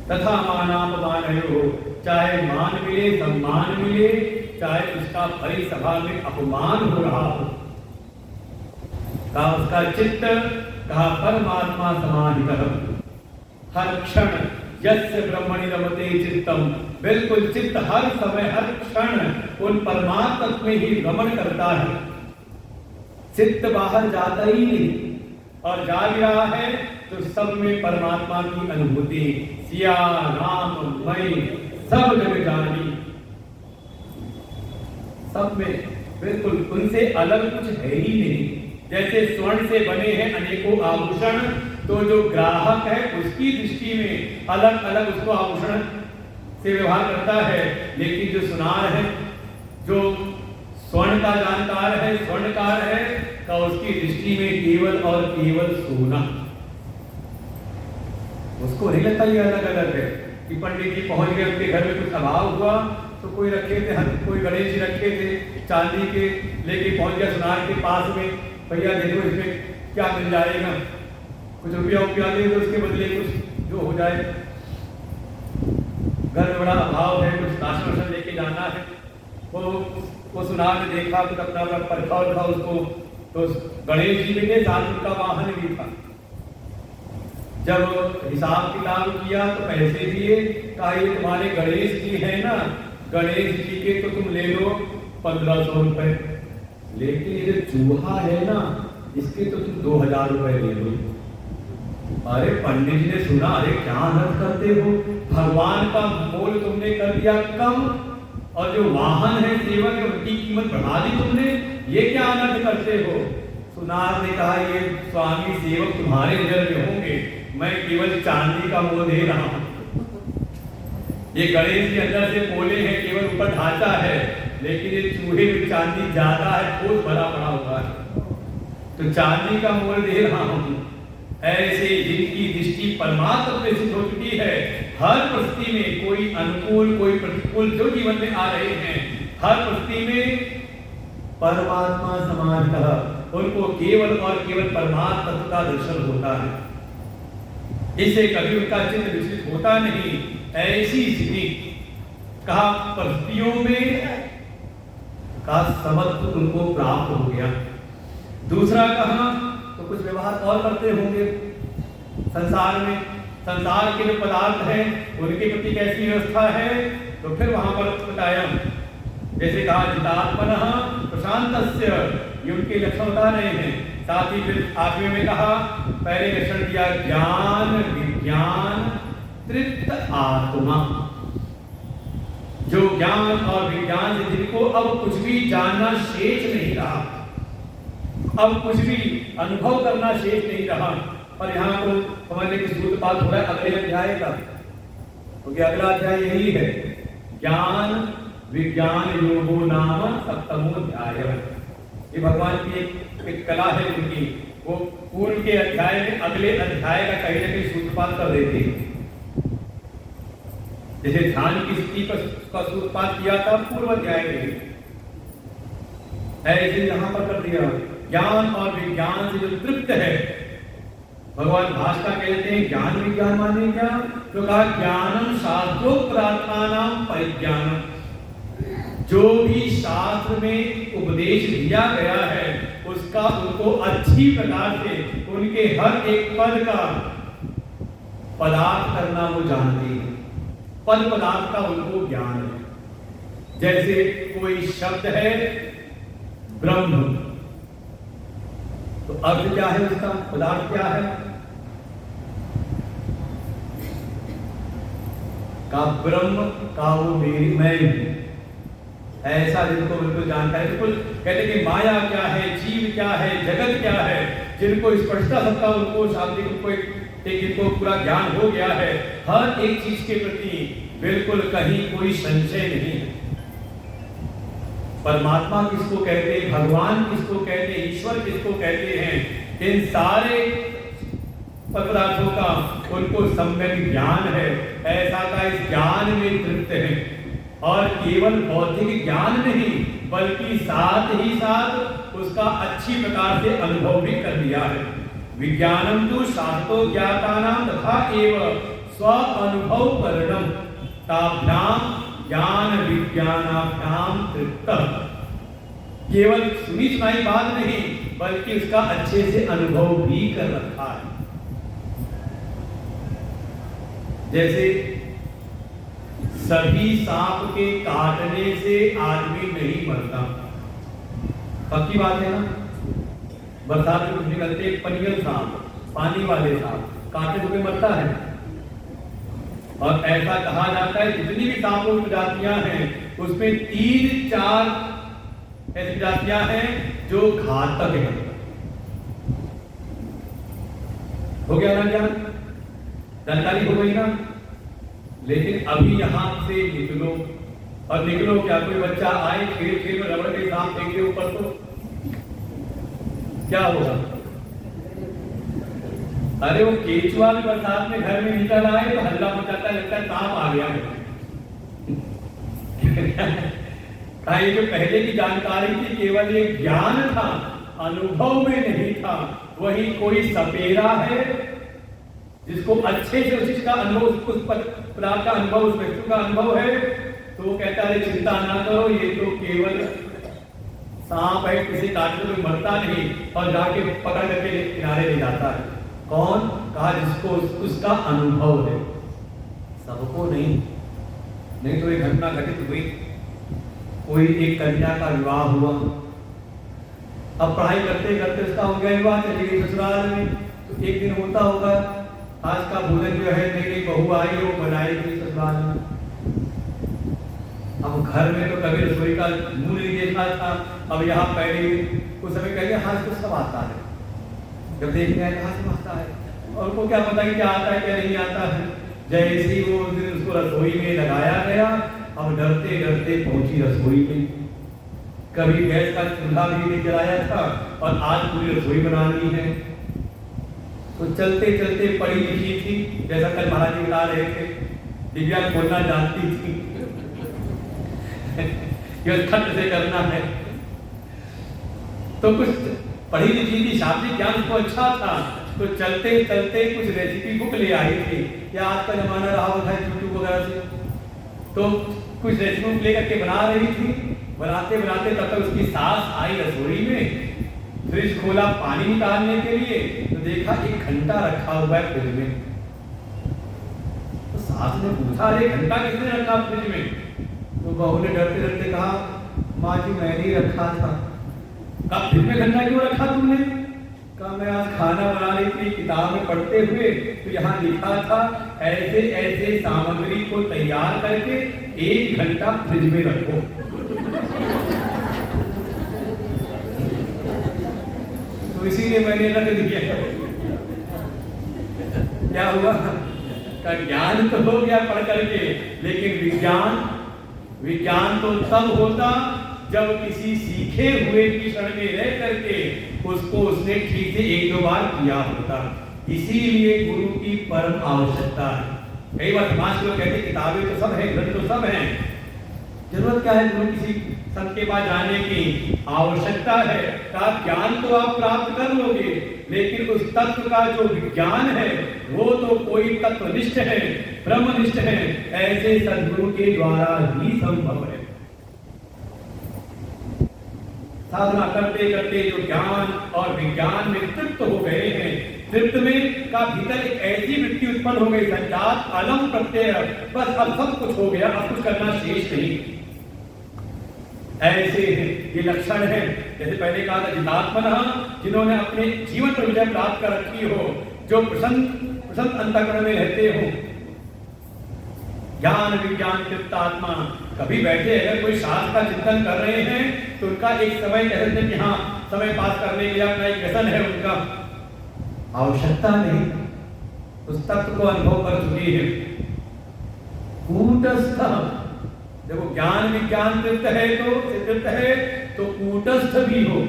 तथा मानापमान हो, चाहे मान मिले सम्मान मिले, चाहे उसका भरी सभा में अपमान हो रहा हो, कहा उसका चित्त, कहा परमात्मा समाहितः। हर क्षण यस्य ब्रह्मणि रमते चित्तम, बिल्कुल चित्त हर समय हर क्षण उन परमात्मा तत्व में ही रमण करता है। चित्त बाहर जाता ही नहीं, और जा भी रहा है तो सब में परमात्मा की अनुभूति। सिया राम मई सब जग जानी, सब में बिल्कुल उनसे अलग कुछ है ही नहीं। जैसे स्वर्ण से बने हैं अनेकों आभूषण, तो जो ग्राहक है उसकी दृष्टि में अलग अलग उसको आभूषण से व्यवहार करता है, लेकिन जो सुनार है, जो स्वर्ण का जानकार है, स्वर्णकार है, का उसकी दृष्टि में केवल और केवल सोना। उसको नहीं लगता ये अलग अलग है। कि पंडित जी पहुंच गए, उनके घर में कुछ अभाव हुआ तो कोई रखे थे, कोई गणेश जी रखे थे चांदी के, लेके पहुंच गया सुनार के पास में, भैया देखो इसमें क्या मिल जाएगा, कुछ रुपया दे दो, उसके बदले कुछ जो हो जाए। घर में बड़ा अभाव है, कुछ राशन वाशन लेके जाना है। वो सुनार ने देखा, कुछ अपना परखा था उसको, तो गणेश जी के साथ उनका वाहन भी था। जब हिसाब किताब किया तो पैसे दिए, कहा ये तुम्हारे गणेश जी है ना, गणेश जी के तो तुम ले लो 1500 रुपए, लेकिन ये जो चूहा है ना इसके तो तुम 2000 रुपए ले लो। अरे पंडित जी ने सुना, अरे क्या अनर्थ करते हो, भगवान का मोल तुमने कर दिया कम, और जो वाहन है सेवक है उनकी कीमत बढ़ा दी तुमने, ये क्या अनर्थ करते हो। सुनार ने कहा ये स्वामी सेवक तुम्हारे नजर में होंगे, मैं केवल चांदी का मोल दे रहा हूं। ये गणेश के अंदर से बोले हैं, केवल ऊपर ढांचा है, लेकिन ये चूहे में चांदी ज्यादा है, ठोस भरा पड़ा हुआ है, तो चांदी का मोल दे रहा हूं। ऐसे जिनकी दृष्टि परमात्मा पे सिद्ध हो चुकी है, हर परिस्थिति में कोई अनुकूल कोई प्रतिकूल जो जीवन में आ रहे हैं, हर परिस्थिति में परमात्मा समानतः उनको केवल और केवल परमात्मा का दर्शन होता है। इससे कभी उनका चित्त विचलित होता नहीं। ऐसी स्थिति कहा परिस्थितियों में का समत्व उनको प्राप्त हो गया। दूसरा कहा तो कुछ व्यवहार और करते होंगे संसार में, संसार के जो पदार्थ हैं उनके प्रति कैसी व्यवस्था है, तो फिर वहां पर बताया, जैसे कहा जितात्मनः प्रशांतस्य, ये उनके लक्षण बता रहे हैं। साथ ही फिर आठवें में कहा, पहले लक्षण दिया ज्ञान विज्ञान तृप्त आत्मा, जो ज्ञान और विज्ञान से जिनको अब कुछ भी जानना शेष नहीं रहा, अब कुछ भी अनुभव करना शेष नहीं रहा। और यहाँ को समझने की सूत्रपात हो रहा है अगले अध्याय का, क्योंकि अगला अध्याय यही है, ज्ञान विज्ञान योगो नाम सप्तमो अध्याय। ये भगवान की एक कला है उनकी, वो पूर्व के अध्याय में अगले अध्याय का कहीं ना कहीं सूत्रपात कर देते हैं। जैसे ध्यान की स्थिति का सूत्रपात किया था पूर्व अध्याय में, ऐसे यहां पर कर दिया। ज्ञान और विज्ञान से जो तृप्त है, भगवान भाषा कहते हैं ज्ञान विज्ञान माने क्या, तो कहा ज्ञानम शास्त्रोक्तात्मानां परिज्ञानम, जो भी शास्त्र में उपदेश दिया गया है उसका उनको अच्छी प्रकार से उनके हर एक पद का पदार्थ करना वो जानते हैं, पद पदार्थ का उनको ज्ञान है। जैसे कोई शब्द है ब्रह्म, तो अर्थ क्या है उसका, पदार्थ क्या है? का ब्रह्म का वो मेरी मैं हूं, ऐसा जिनको बिल्कुल जानता है, बिल्कुल कहते कि माया क्या है, जीव क्या है, जगत क्या है, जिनको स्पष्टता सबका उनको शाब्दिक उनको एक जिनको पूरा ज्ञान हो गया है, हर एक चीज के प्रति बिल्कुल कहीं कोई संशय नहीं है। परमात्मा किसको कहते हैं, भगवान किसको कहते हैं, ईश्वर किसको कहते हैं, इन सारे पदार्थों का उनको सम्यक ज्ञान है, ऐसा का इस ज्ञान में तृप्त है। और केवल भौतिक ज्ञान नहीं बल्कि साथ ही साथ उसका अच्छी प्रकार से अनुभव भी कर लिया है। विज्ञानम तो शास्त्रो ज्ञातानां तथा एव स्व अनुभव करणम ताभ्याम ज्ञान विज्ञानाभ्याम तृप्त। केवल सुनी सुनाई बात नहीं बल्कि उसका अच्छे से अनुभव भी कर रखा है। जैसे सभी सांप के काटने से आदमी नहीं मरता, पक्की बात है ना। बरसात में कुछ निकलते पनियल सांप, पानी वाले सांप काटे हुए मरता है। और ऐसा कहा जाता है जितनी भी सांपों की प्रजातियां हैं उसमें 3-4 ऐसी प्रजातियां हैं जो घातक है। हो गया ना ज्ञान, जानकारी हो गई ना। लेकिन अभी यहां से निकलो, और निकलो क्या कोई बच्चा आए खेल खेल में रबड़ के सांप फेंक के ऊपर, तो क्या होगा? अरे वो केचुआ भी बरसात में घर में निकल आए तो हल्ला मचाता, लगता है सांप आ गया है। ये जो पहले की जानकारी थी केवल एक ज्ञान था, अनुभव में नहीं था। वही कोई सपेरा है जिसको अच्छे से उस चीज का अनुभव, उस पदार्थ का अनुभव, उस वस्तु का अनुभव है, तो वो कहता है चिंता ना करो, ये तो केवल सांप है, किसी काटने में मरता नहीं, और जाके पकड़ करके किनारे ले जाता है। कौन? कहा जिसको उसका अनुभव है, सबको नहीं। नहीं तो एक घटना घटित हुई, कोई एक कन्या का विवाह हुआ, अब पढ़ाई करते करते उसका हो गया विवाह, चली गई ससुराल में। तो एक दिन होता होगा आज का भोजन जो है मेरी बहू आई वो बनाएगी ससुराल में। अब घर में तो कभी रसोई का मुंह नहीं देखा था, अब यहाँ पहले कुछ समय कहेंगे हाँ इसको सब आता है, जब देखने आए कहाँ से आता है, और उनको क्या पता कि क्या आता है क्या नहीं आता है। जैसे ही वो दिन उसको रसोई में लगाया गया, अब डरते डरते पहुंची रसोई में। कभी गैस का चूल्हा भी नहीं जलाया था और आज पूरी रसोई बनानी है। तो चलते चलते पढ़ी लिखी थी, जैसा कल महाराज जी बता रहे थे, दिव्या खोलना जानती थी खट से करना है। तो कुछ पढ़ी लिखी थी, शाब्दिक ज्ञान को अच्छा था, तो चलते चलते कुछ रेसिपी बुक ले आई थी, या आज का जमाना रहा होता है यूट्यूब वगैरह से, तो कुछ रेसिपी बुक लेकर के बना रही थी। बनाते बनाते तब तक उसकी सास आई रसोई में, फ्रिज खोला पानी निकालने के लिए, तो देखा 1 घंटा रखा हुआ है फ्रिज में। तो सास ने पूछा अरे घंटा किसने रखा फ्रिज में? तो बहू ने डरते डरते कहा माँ जी मैंने ही रखा था। कहा फ्रिज में घंटा क्यों रखा तुमने? कहा मैं आज खाना बना रही थी, किताब में पढ़ते हुए तो यहाँ लिखा था ऐसे ऐसे सामग्री को तैयार करके 1 घंटा फ्रिज में रखो। तो इसीलिए मैंने रख दिया। क्या हुआ? का ज्ञान तो हो गया पढ़ करके, लेकिन विज्ञान तो तब होता जब किसी सीखे हुए की शरण में रह करके उसको उसने ठीक से 1-2 बार किया होता। इसीलिए गुरु की परम आवश्यकता है। कई बार समाज के लोग कहते किताबें तो सब है, ग्रंथ तो सब है, जरूरत क्या है गुरु किसी संत के पास जाने की? आवश्यकता है का ज्ञान तो आप प्राप्त कर लोगे, लेकिन उस तत्व का जो विज्ञान है वो तो कोई तत्वनिष्ठ है, ब्रह्मनिष्ठ है, ऐसे सद्गुरु के द्वारा ही संभव है। साधना करते करते जो ज्ञान और विज्ञान में तृप्त हो गए हैं, तृप्त में का भीतर एक ऐसी वृत्ति उत्पन्न हो गई, संजात अलम प्रत्यय, बस अब सब कुछ हो गया, अब कुछ करना शेष नहीं। ऐसे हैं, ये लक्षण है। जैसे पहले कहा था जितात्मनः, जिन्होंने अपने जीवन पर विजय प्राप्त कर रखी हो, जो प्रसन्न अंतःकरण में रहते हो। ज्ञान विज्ञान तृप्त आत्मा, कभी बैठे अगर कोई शास्त्र का चिंतन कर रहे हैं तो उनका एक समय कहते हैं कि हाँ समय पास करने के लिए अपना एक व्यसन है, उनका आवश्यकता नहीं, उस तत्व को अनुभव कर चुकी है। कूटस्थ, देखो ज्ञान विज्ञान तृप्त है तो कूटस्थ भी हो,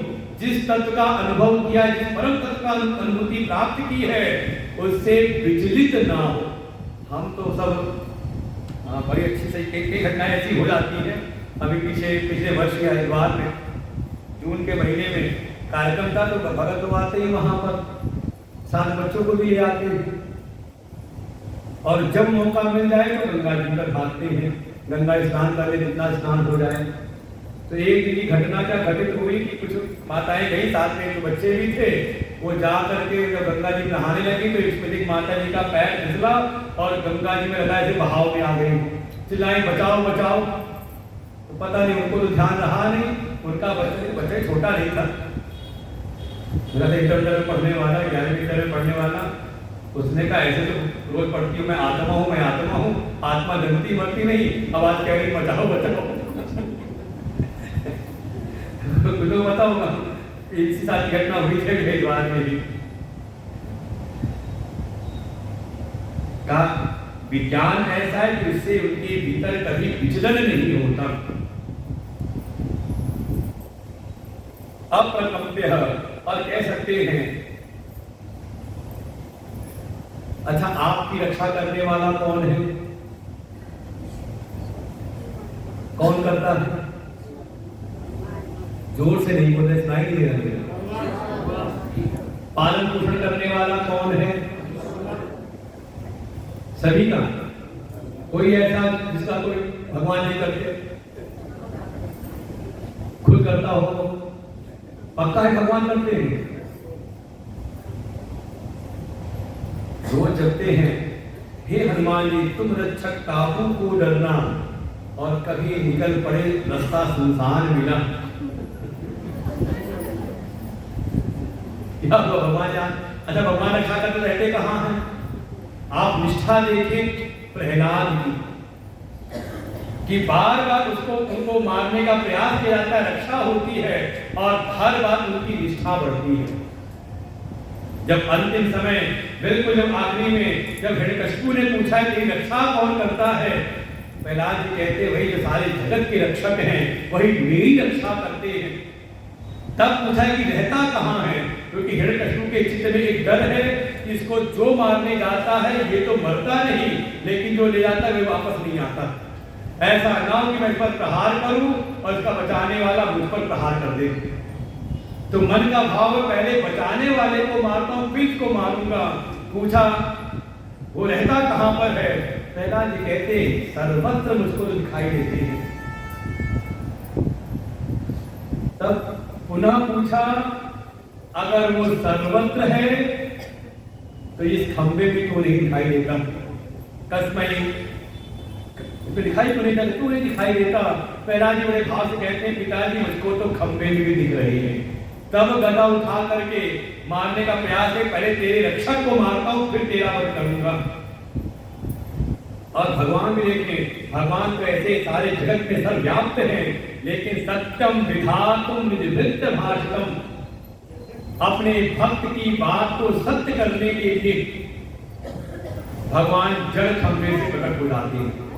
जिस तत्व का अनुभव किया, जिस परम तत्व का अनुभूति प्राप्त की है, उससे विचलित ना हो। हम तो सब बड़ी अच्छी से कई घटनाएं ऐसी हो जाती हैं। अभी पिछले वर्ष के हरिद्वार में जून के महीने में कार्यक्रम था, तो भगत लोग आते ही वहां पर साथ बच्चों को भी ले आते हैं, और जब मौका मिल जाए तो गंगा जी पर भागते हैं, गंगा स्नान कर ले, जितना स्नान हो जाए। तो एक दिन की घटना क्या घटित हुई कि कुछ माताएं गई साथ में, जो बच्चे भी थे, वो जा करके जब गंगा जी नहाने लगी तो इसमें माता जी का पैर फिसला और गंगा जी में लगा ऐसे बहाव में आ गई, चिल्लाई बचाओ बचाओ। तो पता नहीं उनको तो ध्यान रहा नहीं, उनका बच्चा छोटा नहीं था, मेरा इंटर में पढ़ने वाला, 11वीं में पढ़ने वाला। उसने कहा ऐसे तो रोज पढ़ती हूँ, मैं आत्मा हूँ, आत्मा जमती मरती नहीं, आवाज कह रही बचाओ बचाओ। तो बताऊंगा इसी साल की घटना हुई थी हरिद्वार में भी। का विज्ञान ऐसा है कि उससे उनके भीतर कभी विचलन नहीं होता। अप्रकम्प्य, और कह सकते हैं अच्छा आपकी रक्षा करने वाला कौन है? कौन करता है? जोर से नहीं बोलते, सुनाई नहीं दे रहा। पालन पोषण करने वाला कौन है? सभी का। कोई ऐसा जिसका कोई भगवान नहीं करते, खुद करता हो? पक्का है भगवान करते हैं। रोज जपते हैं, हे हनुमान जी तुम रक्षक काबू को डरना, और कभी निकल पड़े रास्ता सुनसान मिला। भगवान जान, अच्छा भगवान रक्षा करते रहते कहाँ हैं? आप निष्ठा देखें प्रहलाद की, कि बार बार उनको मारने का प्रयास किया जाता है, रक्षा होती है, और हर बार उनकी निष्ठा बढ़ती है। जब अंतिम समय बिल्कुल जब आखिरी में जब हिरण्यकशिपु ने पूछा कि रक्षा कौन करता है, प्रहलाद जी कहते वही जो सारे जगत के रक्षक हैं, वही मेरी रक्षा करते हैं। तब पूछा कि रहता कहाँ है, क्योंकि हिरण्यकशिपु के चित्त में एक डर है कि इसको जो मारने जाता है ये तो मरता नहीं, लेकिन जो ले जाता है वे वापस नहीं आता। ऐसा ना हो कि मैं इस पर प्रहार करूं और इसका बचाने वाला मुझ पर प्रहार कर दे। तो मन का भाव है पहले बचाने वाले को मारता हूं फिर इसको मारूंगा। पूछा वो रहता कहां पर है? प्रहलाद जी कहते सर्वत्र मुझको तो दिखाई देते हैं। तब पुनः पूछा अगर वो सर्वत्र है तो इस खंबे में क्यों नहीं दिखाई देता? कसमई तो दिखाई तो नहीं देता, क्यों नहीं दिखाई देता? प्रहलाद जी बड़े भाव से कहते हैं पिताजी मुझको तो खंबे में भी दिख रही है। तब गदा उठा करके मारने का प्रयास है, पहले तेरे रक्षक को मारता हूं फिर तेरा वध करूंगा। और भगवान भी देखें, भगवान तो ऐसे सारे जगत में सर्वव्याप्त हैं, लेकिन सत्यम विधातुम निवृत्त भाषितम, अपने भक्त की बात को सत्य करने के लिए भगवान जड़ खंभे से प्रकट हो जाते हैं।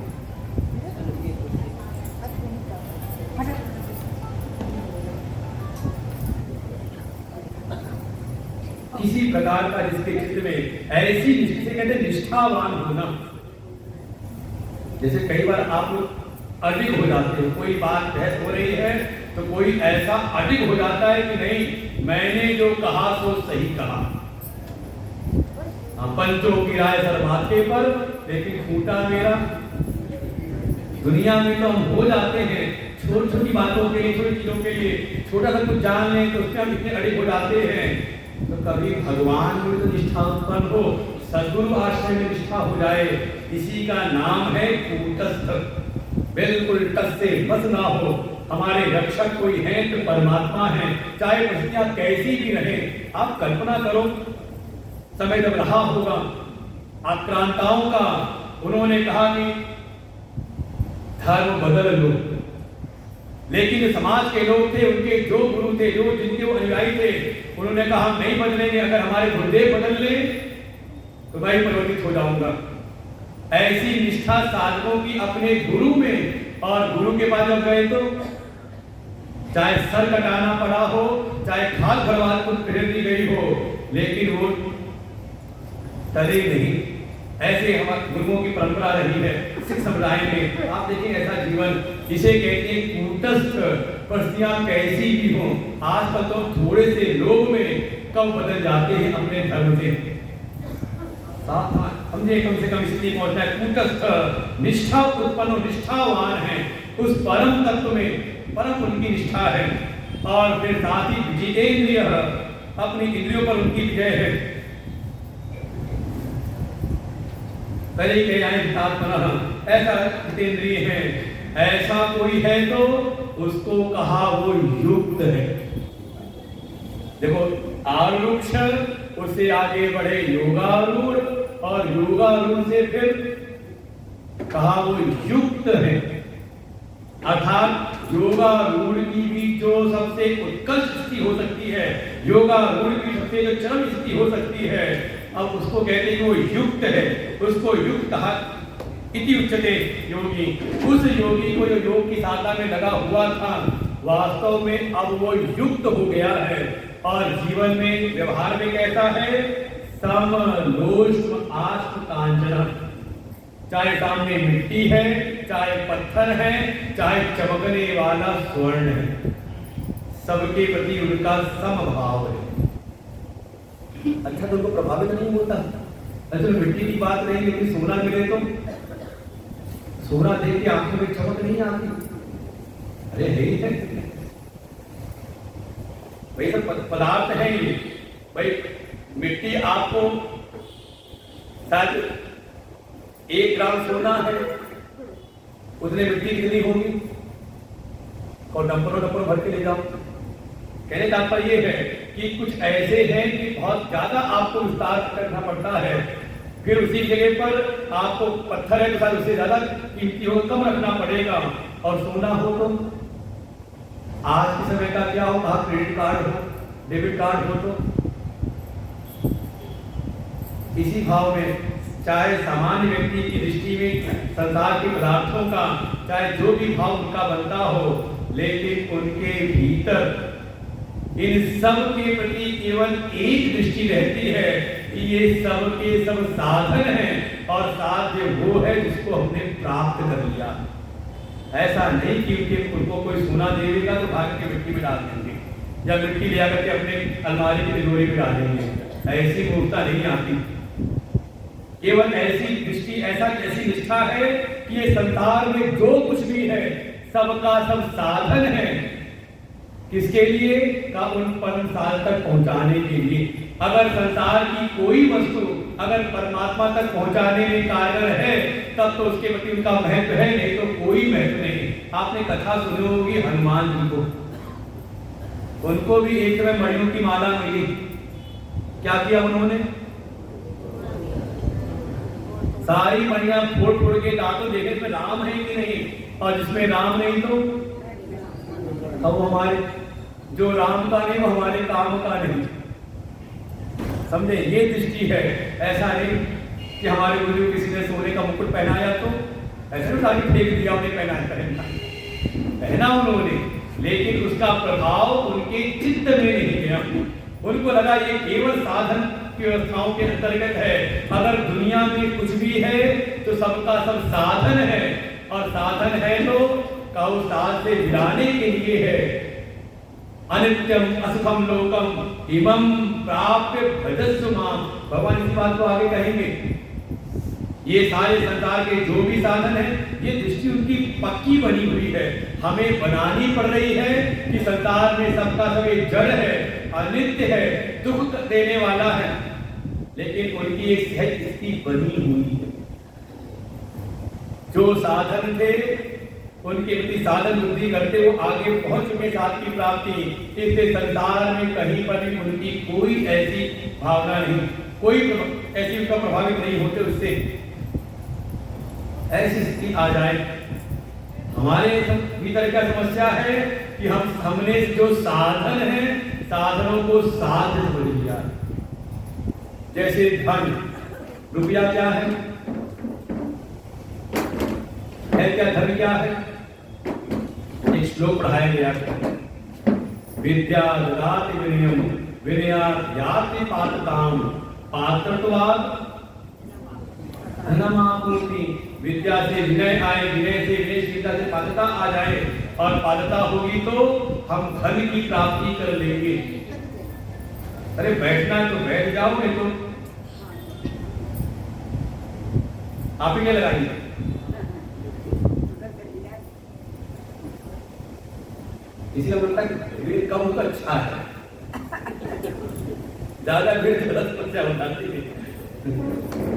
किसी प्रकार का जिसके चित्त में ऐसी जिसे कहते निष्ठावान होना। जैसे कई बार आप अडिग हो जाते हो, कोई बात बहस हो रही है तो कोई ऐसा अडिग हो जाता है कि नहीं मैंने जो कहा सो सही कहा। पंचों की राय सर्वाते पर लेकिन खूंटा मेरा। दुनिया में तो हम हो जाते हैं छोटी छोटी बातों के लिए, छोटी चीजों के लिए, छोटा सा कुछ जान लें तो उसमें हम इतने अडिग हो जाते हैं। तो कभी भगवान में तो निष्ठा उत्पन्न हो, सद्गुरु आश्रय में निष्ठा हो जाए, इसी का नाम है कूटस्थ। बिल्कुल टस से बस ना हो, हमारे रक्षक कोई है तो परमात्मा है, चाहे परिस्थितियां कैसी भी रहे। आप कल्पना करो, समय जब रहा होगा आक्रांताओं का, उन्होंने कहा कि धर्म बदल लो, लेकिन समाज के लोग थे, उनके जो गुरु थे, जो जिनके वो अनुयायी थे, उन्होंने कहा हम नहीं बदलेंगे, अगर हमारे गुरुदेव बदल ले तो मैं ही परिवर्तित हो जाऊंगा। ऐसी निष्ठा साधकों की अपने गुरु में, और गुरु के पास जब गए तो चाहे सर कटाना पड़ा हो, चाहे खाल भरवाल को फेर दी गई हो, लेकिन वो टले नहीं। ऐसे हमारे गुरुओं की परंपरा रही है सिख समुदाय में। आप देखिए ऐसा जीवन, इसे कहते हैं कूटस्थ। परिस्थितियां कैसी भी हो, आजकल तो थोड़े से लोग में कब बदल जाते हैं अपने धर्म से। हमने कम से कम स्थिति पहुंचना है, कूटस्थ निष्ठा उत्पन्न, निष्ठावान है उस परम तत्व में, परम उनकी निष्ठा है। और फिर साथ ही जितेंद्रिय, अपनी इंद्रियों पर उनकी विजय है। तरीके ऐसा जितेंद्रिय है, ऐसा कोई है तो उसको कहा वो युक्त है। देखो आरुक्ष, उससे आगे बढ़े योगारूढ़, और योगारूढ़ से फिर कहा वो युक्त है। अर्थात योगारूढ़ की भी जो सबसे उत्कृष्ट स्थिति हो सकती है, योगारूढ़ की सबसे जो चरम स्थिति हो सकती है, अब उसको कहते हैं वो युक्त है। उसको युक्त कहा इति उच्यते योगी। उस योगी को जो योग की साधना में लगा हुआ था, वास्तव में अब वो युक्त हो गया है। और जीवन में व्यवहार में कैसा है, समलोष्म आश्म कांचन। चाहे सामने मिट्टी है, चाहे पत्थर है, चाहे चमकने वाला स्वर्ण है, सबके प्रति उनका समभाव है। अच्छा तो उनको प्रभावित नहीं होता। अच्छा मिट्टी की बात नहीं, लेकिन सोना मिले तो सोना देख के आंखों में चमक नहीं आती। अरे है भाई, सब पदार्थ है ये। भाई मिट्टी आपको शायद 1 ग्राम सोना है, उतने मिट्टी कितनी होगी, और डंपर भर के ले जाओ। कहने का तात्पर्य ये है कि कुछ ऐसे हैं कि बहुत ज्यादा आपको विस्तार करना पड़ता है, फिर उसी जगह पर आपको पत्थर है तो शायद उससे ज्यादा कीमती हो, कम रखना पड़ेगा। और सोना हो तो आज के समय का क्या हो, आप क्रेडिट कार्ड हो, डेबिट कार्ड हो, तो इसी भाव में चाहे सामान्य व्यक्ति की दृष्टि में संसार के पदार्थों का चाहे जो भी भाव उनका बनता हो, लेकिन उनके भीतर इन सब के प्रति केवल एक दृष्टि रहती है कि ये सब के सब साधन हैं, और साध्य वो है जिसको हमने प्राप्त कर लिया। ऐसा नहीं कि उनको कोई सोना दे देगा तो भाग के मिट्टी में डाल देंगे, या मिट्टी ले आकर के अपने अलमारी की तिजोरी में डाल देंगे। ऐसी मूर्खता नहीं आती। केवल ऐसी दृष्टि, ऐसी निष्ठा है कि ये संसार में जो कुछ भी है सबका सब साधन है। किसके लिए का, उन परम साल तक पहुंचाने के लिए। अगर संसार की कोई वस्तु अगर परमात्मा तक पहुंचाने में कारगर है, तब तो उसके प्रति उनका महत्व है, नहीं तो कोई महत्व नहीं। आपने कथा सुनी होगी हनुमान जी को, उनको भी एक समय मणियों की माला मिली। क्या किया उन्होंने, सारी मणियां फोड़ फोड़ के दांतों देखे इसमें राम है कि नहीं, और जिसमें राम नहीं तो अब हमारे जो राम का नहीं वो हमारे काम का नहीं। समझे, ये दृष्टि है। ऐसा नहीं कि हमारे गुरु किसी ने सोने का मुकुट पहनाया तो ऐसे सारी फेंक दिया, उन्हें पहना उन्होंने, लेकिन उसका प्रभाव उनके चित्त में नहीं गया। उनको लगा ये केवल साधन की व्यवस्थाओं के अंतर्गत है। अगर दुनिया में कुछ भी है तो सबका सब साधन है, और साधन है तो कहो साध से गिराने के लिए है। अनित्यम असुखम लोकम इमं प्राप्य भजस्व माम। भगवान इस बात को आगे कहेंगे। ये सारे संसार के जो भी साधन है, ये दृष्टि उनकी पक्की बनी हुई है। हमें बनानी पड़ रही है कि संसार में सबका सब एक जड़ है, अनित्य है, दुख देने वाला है, लेकिन उनकी एक सहज स्थिति बनी हुई है। जो साधन थे उनके प्रति साधन बुद्धि करते वो आगे पहुंच चुके साथ की प्राप्ति। इससे संसार में कहीं पर भी उनकी कोई ऐसी भावना नहीं, कोई ऐसी उनका प्रभावित नहीं होते उससे। ऐसी स्थिति आ जाए। हमारे भीतर क्या समस्या है कि हमने जो साधन है, साधनों को साध्य समझ लिया। जैसे धन, रुपया क्या है क्या? धन क्या है? एक श्लोक पढ़ाया गया, विद्या ददाति विनयम विनयात् याति पात्रताम पात्रत्वात् धनमाप्नोति। विद्या से विनय आए, विनय से विनयशीलता से पात्रता आ जाए, और पात्रता होगी तो हम धन की प्राप्ति कर लेंगे। अरे बैठना है तो बैठ जाओ, नहीं तो आप ही क्या लगाइए। इसीलिए बोलता है भीड़ कम हो तो अच्छा है, ज्यादा भीड़ गलत समस्या बताती है,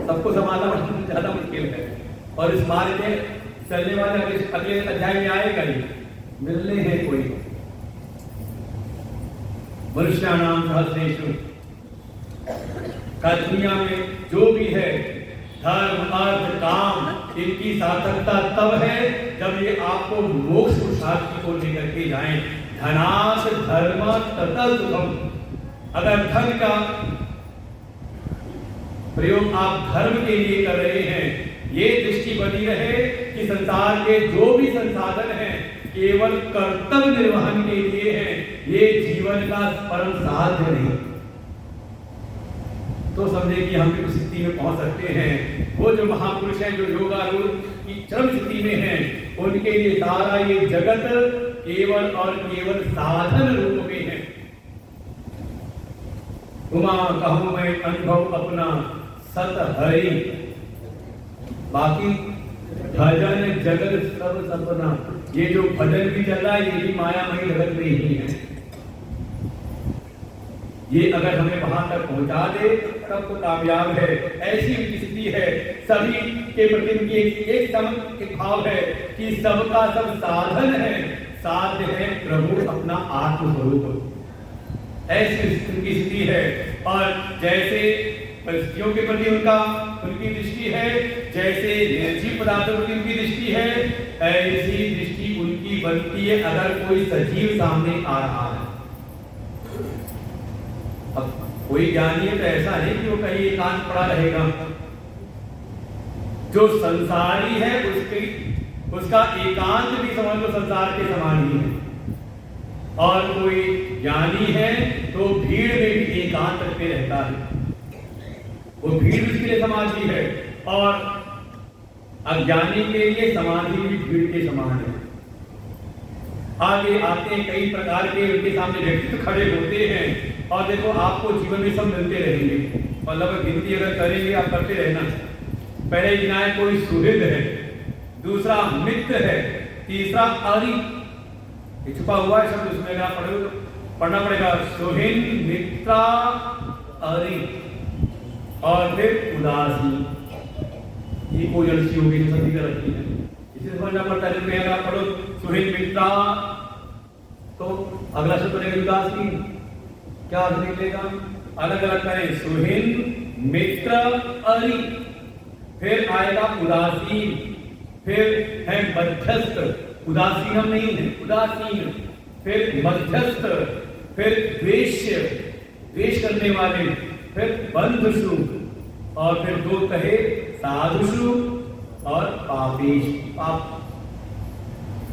सबको संभालना ज्यादा मुश्किल है। और इस मार्ग में चलने वाले अगले अध्याय में आएगा ही, मिलने हैं कोई मनुष्याणाम सहस्रेषु का दुनिया में जो भी है धर्म अर्थ काम, इनकी सार्थकता तब है जब ये आपको मोक्ष पुरुषार्थ की ओर लेकर के जाएं। धनाश धर्म तथा सुखम। अगर धन का प्रयोग आप धर्म के लिए कर रहे हैं, ये दृष्टि बनी रहे कि संसार के जो भी संसाधन हैं केवल कर्तव्य निर्वहन के लिए हैं, ये जीवन का परम साध्य नहीं, तो समझे कि हम भी उस स्थिति में पहुंच सकते हैं। वो जो महापुरुष हैं, जो योगारूढ़ की चरम स्थिति में हैं, उनके लिए सारा ये जगत केवल और केवल साधन रूप में है। उमा कहूं मैं अनुभव अपना सत हरि, बाकी भजन जगत सब सपना। ये जो भजन भी चल रहा है ये भी मायामयी जगत में ही है। ये अगर हमें वहां तक पहुंचा दे तब तो कामयाब है। ऐसी उनकी स्थिति है, सभी के प्रति उनकी एक भाव है कि सबका सब साधन है, साध्य है प्रभु अपना आत्मस्वरूप। ऐसी उनकी स्थिति है। और जैसे परिस्थितियों के प्रति उनकी दृष्टि है, जैसे निर्जीव पदार्थों की उनकी दृष्टि है, ऐसी दृष्टि उनकी बनती है अगर कोई सजीव सामने आ रहा है। अब कोई ज्ञानी है तो ऐसा नहीं कि वो कहीं एकांत पड़ा रहेगा। जो संसारी है उसका एकांत भी समझ लो संसार के समान ही है, और कोई ज्ञानी है तो भीड़ में भी एकांत पे रहता है। वो भीड़ उसके लिए समाधि है, और अज्ञानी के लिए समाधि भी भीड़ के समान है। आगे आते हैं कई प्रकार के उनके सामने व्यक्तित्व खड़े होते हैं, और देखो आपको जीवन में सब मिलते रहेंगे। मतलब गिनती अगर करेंगे आप करते रहना। पहले गिनाए कोई सुहृद है, दूसरा मित्र है, तीसरा अरि, छुपा हुआ है शब्द उसमें अगर पढ़ना पड़ेगा। सुहृद मित्रा अरि, और फिर उदासी। ये कोई अलसी होगी जो सभी का रखी है, इसे समझना पड़ता है। जब अगर पढ़ो सुहृद मित्रा तो अगला शब्द बनेगा उदासी। क्या अर्थ निकलेगा? अलग अलग करें, सुहृद मित्र अरि, फिर आएगा उदासीन, फिर है मध्यस्थ, उदासीन हम नहीं है, उदासीन, फिर मध्यस्थ, फिर द्वेष्य, द्वेष करने वाले, फिर बंधुषु, और फिर दो कहे साधुषु और पापीश। पाप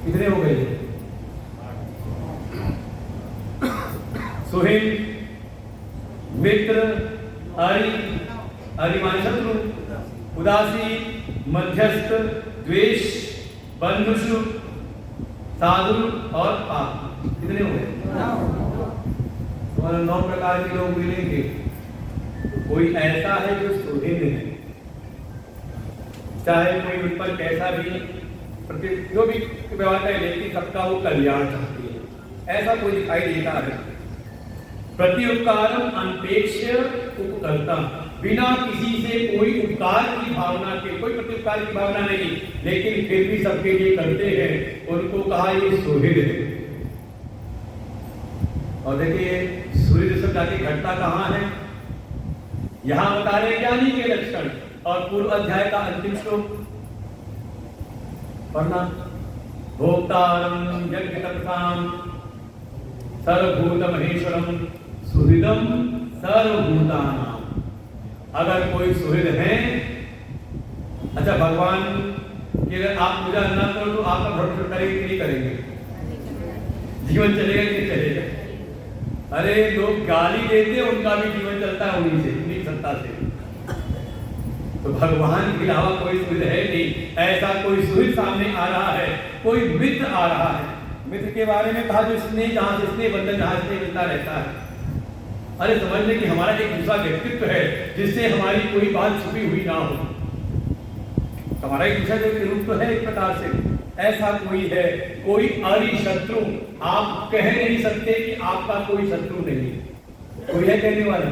कितने हो गए? सुहृद मित्र अरि, अरि माने शत्रु, उदासी मध्यस्थ द्वेष बंधुषु साधु और पाप। कितने हो गए? 9 प्रकार के लोग मिलेंगे। कोई ऐसा है जो सुहृद है, चाहे कोई उन पर कैसा भी जो भी व्यवहार है, लेकिन सबका वो कल्याण चाहती है, ऐसा कोई दिखाई देता है। प्रति उपकारम अनपेक्ष उपकर्ता, बिना किसी से कोई उपकार की भावना के, कोई प्रत्युपकार की भावना नहीं, लेकिन फिर भी सबके लिए करते हैं। उनको कहा ये सुहृद है। और देखिए सुहृद शब्द आगे घटता कहाँ है, यहां बता रहे ज्ञानी के लक्षण। और पूर्व अध्याय का अंतिम श्लोक पढ़ना, भोक्तारं जगत्तपसां सर्वभूत महेश्वरम सुहृदम सर्वभूतानां। अगर कोई सुहृद है, अच्छा भगवान कि अगर आप पूजा न करो तो आपका भरोसा करेंगे कि नहीं करेंगे, जीवन चलेगा कि नहीं चलेगा? अरे लोग गाली देते, उनका भी जीवन चलता है उन्हीं से, उन्हीं सत्ता से। तो भगवान के अलावा कोई सुहृद है नहीं। ऐसा कोई सुहृद सामने आ रहा है, कोई मित्र आ रहा है। मित्र के बारे में कहा जो स्नेह, जहां से स्नेह बंधन, जहां से मिलता रहता है। अरे समझ लें कि हमारा एक दूसरा व्यक्तित्व है जिससे हमारी कोई बात छुपी हुई ना हो। हमारा एक दूसरा रूप तो है एक प्रकार से। ऐसा कोई है, कोई अरि शत्रु। आप कह नहीं सकते कि आपका कोई शत्रु नहीं, कोई है कहने वाला।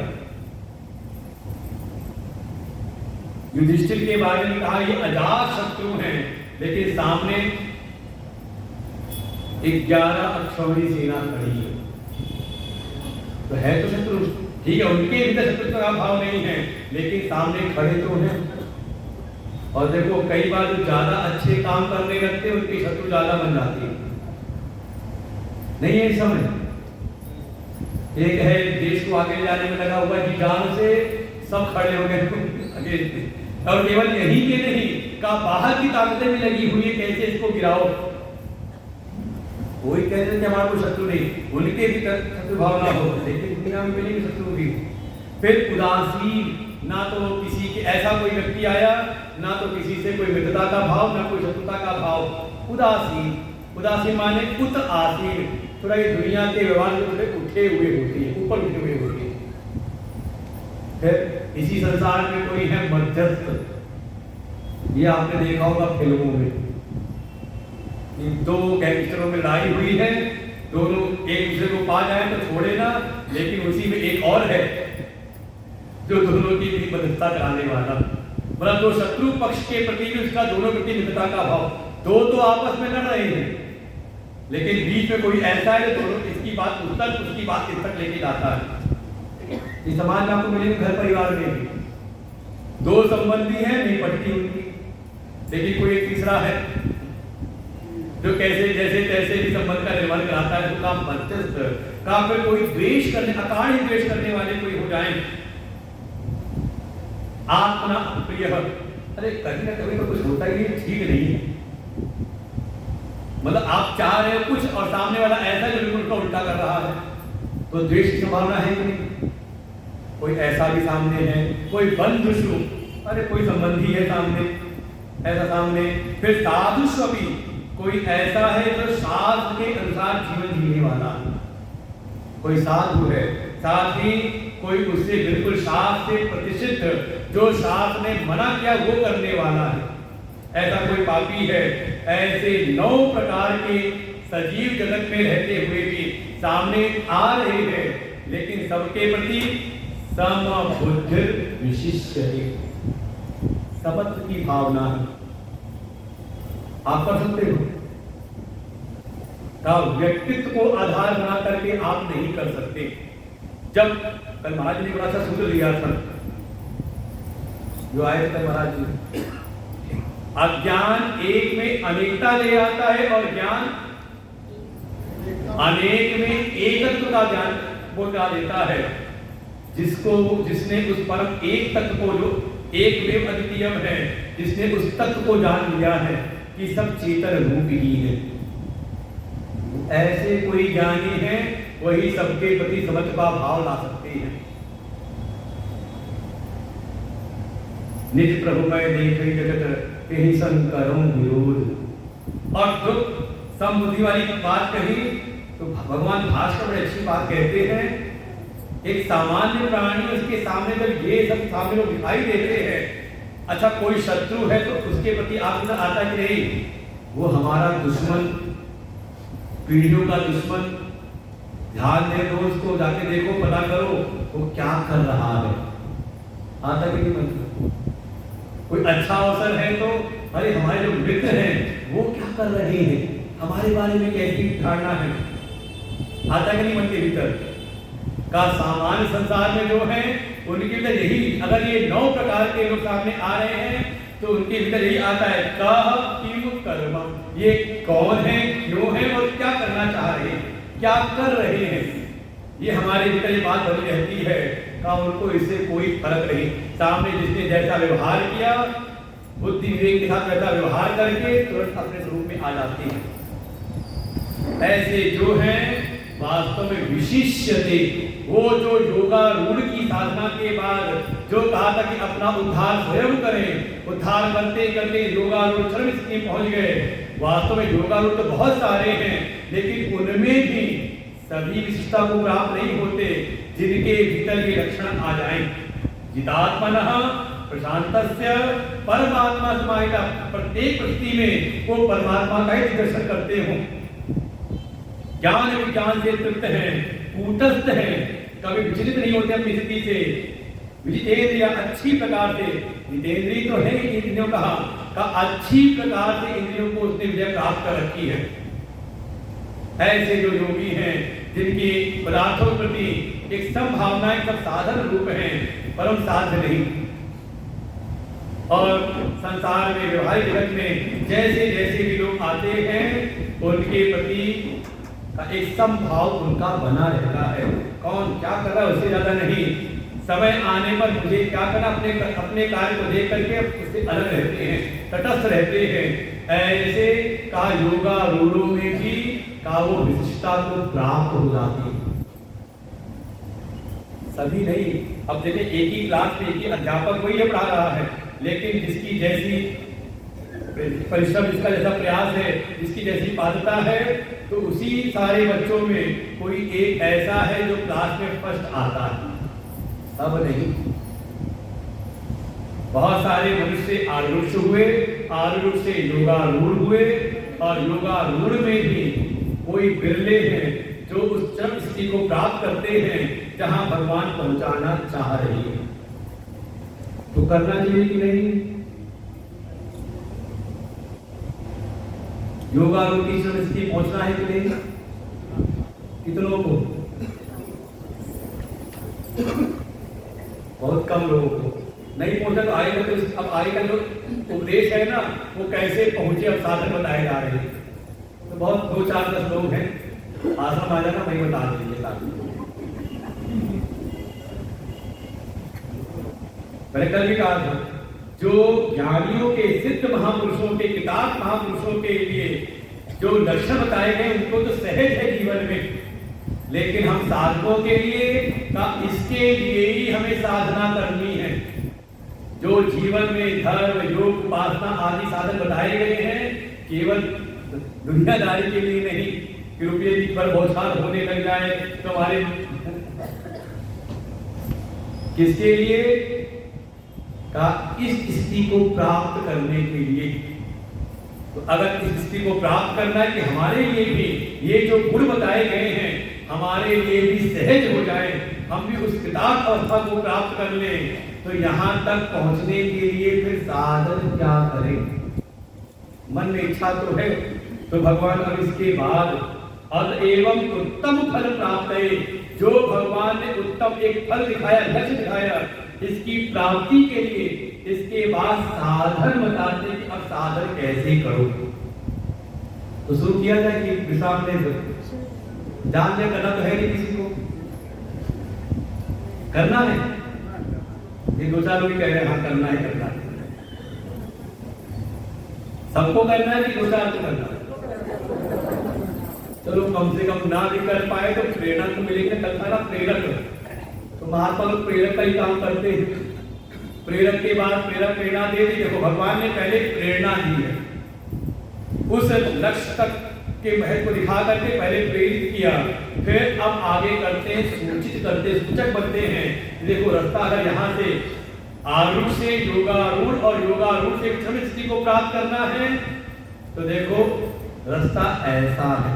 युधिष्ठिर के बारे में कहा ये अजात शत्रु हैं, लेकिन सामने 11 अक्षौहिणी सेना खड़ी है, तो है तो शत्रु, ठीक है, उनके भीतर शत्रुता का भाव नहीं है, लेकिन सामने खड़े तो हैं। और देखो कई बार जो ज्यादा अच्छे काम करने लगते हैं उनकी शत्रु ज्यादा बन जाती है, नहीं है समझ। एक है देश को आगे जाने में लगा हुआ कि जान से सब खड़े हो गए, और केवल यही के नहीं का बाहर की ताकतें भी लगी हुई है, कैसे इसको गिराओ। कोई कहते हैं हमारा कोई शत्रु नहीं, उनके भी शत्रु भावना हो, लेकिन दुनिया में मिलेगी शत्रु भी। फिर उदासीन, ना तो किसी के ऐसा कोई व्यक्ति आया, ना तो किसी से कोई मित्रता का भाव, ना कोई शत्रुता का भाव। उदासीन, उदासीन माने उत आसीन, थोड़ा ये दुनिया के व्यवहार में थोड़े उठे हुए होती है, ऊपर उठे हुए होती है। फिर इसी संसार में कोई है मध्यस्थ, ये आपने देखा होगा फिल्मों में, दो गैंगस्टरों में लड़ाई हुई है, दोनों एक दूसरे को पा जाए तो छोड़े ना, लेकिन उसी में एक और है जो दोनों की भी मध्यस्थता कराने वाला। मतलब तो शत्रु पक्ष के प्रति भी उसका दोनों प्रति मित्रता का भाव। दो तो आपस में लड़ रहे हैं, लेकिन बीच में कोई ऐसा है जो दोनों इसकी बात उस तक, उसकी बात इस तक लेके जाता है। इस समाज में आपको मिलेंगे घर परिवार में भी दो संबंधी हैं, नहीं पटती उनकी, लेकिन कोई एक तीसरा है जो कैसे जैसे तैसे भी संबंध का निर्माण कराता है। तो का मध्यस्थ का फिर कोई द्वेष करने, अकारण द्वेष करने वाले कोई हो जाए, आत्मना प्रिय, अरे कहीं ना कहीं तो कुछ होता ही ठीक नहीं है। मतलब आप चाह रहे हो कुछ और सामने वाला ऐसा जो बिल्कुल उसका उल्टा कर रहा है, तो द्वेष की संभावना है कि नहीं? कोई ऐसा भी सामने है, कोई बंधुषु, अरे कोई संबंधी है सामने, ऐसा सामने। फिर साधुष्व भी, कोई ऐसा है जो शास्त्र के अनुसार जीवन जीने वाला, कोई साधु है, साथ ही कोई उससे बिल्कुल शास्त्र से प्रतिष्ठित, जो शास्त्र ने मना किया वो करने वाला है। ऐसा कोई पापी है। ऐसे 9 प्रकार के सजीव जगत में रहते हुए भी सामने आ रहे हैं, लेकिन सबके प्रति समबुद्धि विशिष्य समत्व की भावना है। आप कर सकते हो का व्यक्तित्व को आधार बना करके आप नहीं कर सकते। जब कल महाराज ने बड़ा सा सूत्र दिया था, जो आए थे महाराज जी, अज्ञान एक में अनेकता ले आता है और ज्ञान अनेक में एकत्व का ज्ञान वो क्या देता है। जिसने उस परम एक तत्व को, जो एक वेव अद्वितीयम है, जिसने उस तत्व को जान लिया है कि सब चेतन रूप ही है, ऐसे कोई ज्ञानी है, वही सबके प्रति समत्व का भाव ला सकते हैं। निज प्रभु मैं देख जगत कहीं संकरों विरोध। और जो समबुद्धि वाली बात कही तो भगवान भास्कर बड़े अच्छी बात कहते हैं। एक सामान्य प्राणी उसके सामने जब ये सब सामने लोग दिखाई देते हैं, अच्छा कोई शत्रु है तो उसके प्रति आपको आता कि नहीं, वो हमारा दुश्मन, पीढ़ियों का दुश्मन, ध्यान दे दो उसको, जाके देखो, पता करो वो क्या कर रहा है। आता कि नहीं मंत्र? कोई अच्छा अवसर है तो अरे हमारे जो मित्र हैं वो क्या कर रहे हैं, हमारे बारे में कैसी धारणा है, आता कि नहीं मन के भीतर का? सामान्य संसार में जो है उनके भीतर यही, अगर ये 9 प्रकार के लोग सामने आ रहे हैं तो उनके भीतर यही आता है, कह किम कर्म, ये कौन है, क्यों है और क्या करना चाह रहे हैं, क्या कर रहे हैं, ये हमारे भीतर ये बात बनी रहती है। का उनको इससे कोई फर्क नहीं, सामने जिसने जैसा व्यवहार किया बुद्धि विवेक के साथ वैसा व्यवहार करके तुरंत अपने स्वरूप में आ जाते हैं। ऐसे जो हैं वास्तव में विशिष्यते, वो जो योगारूढ़ की साधना के बाद जो कहा था कि अपना उद्धार स्वयं करें, उद्धार करते करते योगारूढ़ चरम स्थिति में पहुंच गए। वास्तव में योगारूढ़ तो बहुत सारे हैं, लेकिन उनमें भी सभी विशिष्टता को प्राप्त नहीं होते जिनके भीतर ये लक्षण आ जाएं। जितात्मनः प्रशांतस्य परमात्मा समाहिता, प्रत्येक व्यक्ति में वो परमात्मा का ही दर्शन करते हो, ज्ञान विज्ञान से तृप्त है, कूटस्थ है, कभी विचलित नहीं होते अपनी स्थिति से, विजितेंद्रिय अच्छी प्रकार से, जितेंद्रिय तो है इंद्रियों का अच्छी प्रकार से इंद्रियों को उसने विजय प्राप्त कर रखी है। ऐसे जो योगी हैं जिनकी पदार्थों के प्रति एक संभावना, एक साधन रूप है, परम साध्य नहीं, और संसार में व्यवहारिक जगत में जैसे जैसे भी लोग आते हैं उनके प्रति एक समभाव उनका बना रहता है। कौन क्या कर रहा है उससे ज्यादा नहीं, समय आने पर मुझे क्या करना, अपने कार्य को देख करके उससे अलग रहते हैं, तटस्थ रहते हैं। ऐसे का योगारूढ़ों में भी का वो विशिष्टता को प्राप्त हो जाती है। सभी नहीं, अब देखिए एक ही क्लास में एक ही अध्यापक वही पढ़ा रहा है, लेकिन जिसकी जैसी परिश्रम, जिसका जैसा प्रयास है, जिसकी जैसी पात्रता है, तो उसी सारे बच्चों में कोई एक ऐसा है जो क्लास में फर्स्ट आता है, सब नहीं। बहुत सारे मनुष्य आरूढ़ हुए, आरूढ़ से योगारूढ़ हुए, और योगारूढ़ में भी कोई बिरले हैं जो उस चरम स्थिति को प्राप्त करते हैं जहां भगवान पहुंचाना चाह रही है। तो करना चाहिए कि नहीं? योगारूढ़ की चरम स्थिति पहुंचना है कि नहीं? कितनों को? बहुत कम लोगों को। नहीं पहुंचा तो आएगा, तो अब आएगा जो उपदेश है ना, वो कैसे पहुंचे अब साधन बताए जा रहे हैं। तो बहुत 2-4-10 लोग हैं, आश्रम आ जाना, वही बता दीजिए साधन। मैंने कल भी कहा था, जो ज्ञानियों के, सिद्ध महापुरुषों के, किताब महापुरुषों के लिए जो लक्षण बताए गए उनको तो सहज है जीवन में, लेकिन हम साधकों के लिए इसके लिए ही हमें साधना करनी है। जो जीवन में धर्म, योग, उपासना आदि साधन बताए गए हैं, केवल दुनियादारी के लिए नहीं कि रुपये की पर बौछार होने लग जाए तो हमारे, किसके लिए? का इस स्थिति को प्राप्त करने के लिए। तो अगर इस स्थिति को प्राप्त करना है कि हमारे लिए भी ये जो गुण बताए गए हैं हमारे लिए भी सहज हो जाए, हम भी उस किताब अवस्था को प्राप्त कर लें, तो यहां तक पहुंचने के लिए फिर साधन क्या करें? मन में इच्छा तो है, तो भगवान अब इसके बाद अत एवं उत्तम फल प्राप्त है, जो भगवान ने उत्तम एक फल दिखाया, लक्ष्य दिखाया, इसकी प्राप्ति के लिए इसके बाद साधन बताते कि अब साधन कैसे करो। तो शुरू किया जाए कि विश्राम दे दो, जानने करना तो है नहीं किसी को, करना है। ये 2-4 लोग कह रहे हैं हाँ करना है, करना है, सबको करना है कि 2-4 को करना है? चलो कम से कम ना भी कर पाए तो प्रेरणा तो मिलेगी, कल था ना प्रेरक, तो महात्मा लोग प्रेरक का ही काम करते हैं। प्रेरक के बाद प्रेरक प्रेरणा दे दी। देखो भगवान ने पहले प्रेरणा दी है, उस लक्ष्य तक के महत्व को दिखा करके पहले प्रेरित किया, फिर अब आगे करते हैं, सूचित करते हैं, सूचक बनते हैं। देखो रास्ता अगर यहाँ से आरूढ़ से योगारूढ़ और योगारूढ़ से क्षम स्थिति को प्राप्त करना है, तो देखो रास्ता ऐसा है।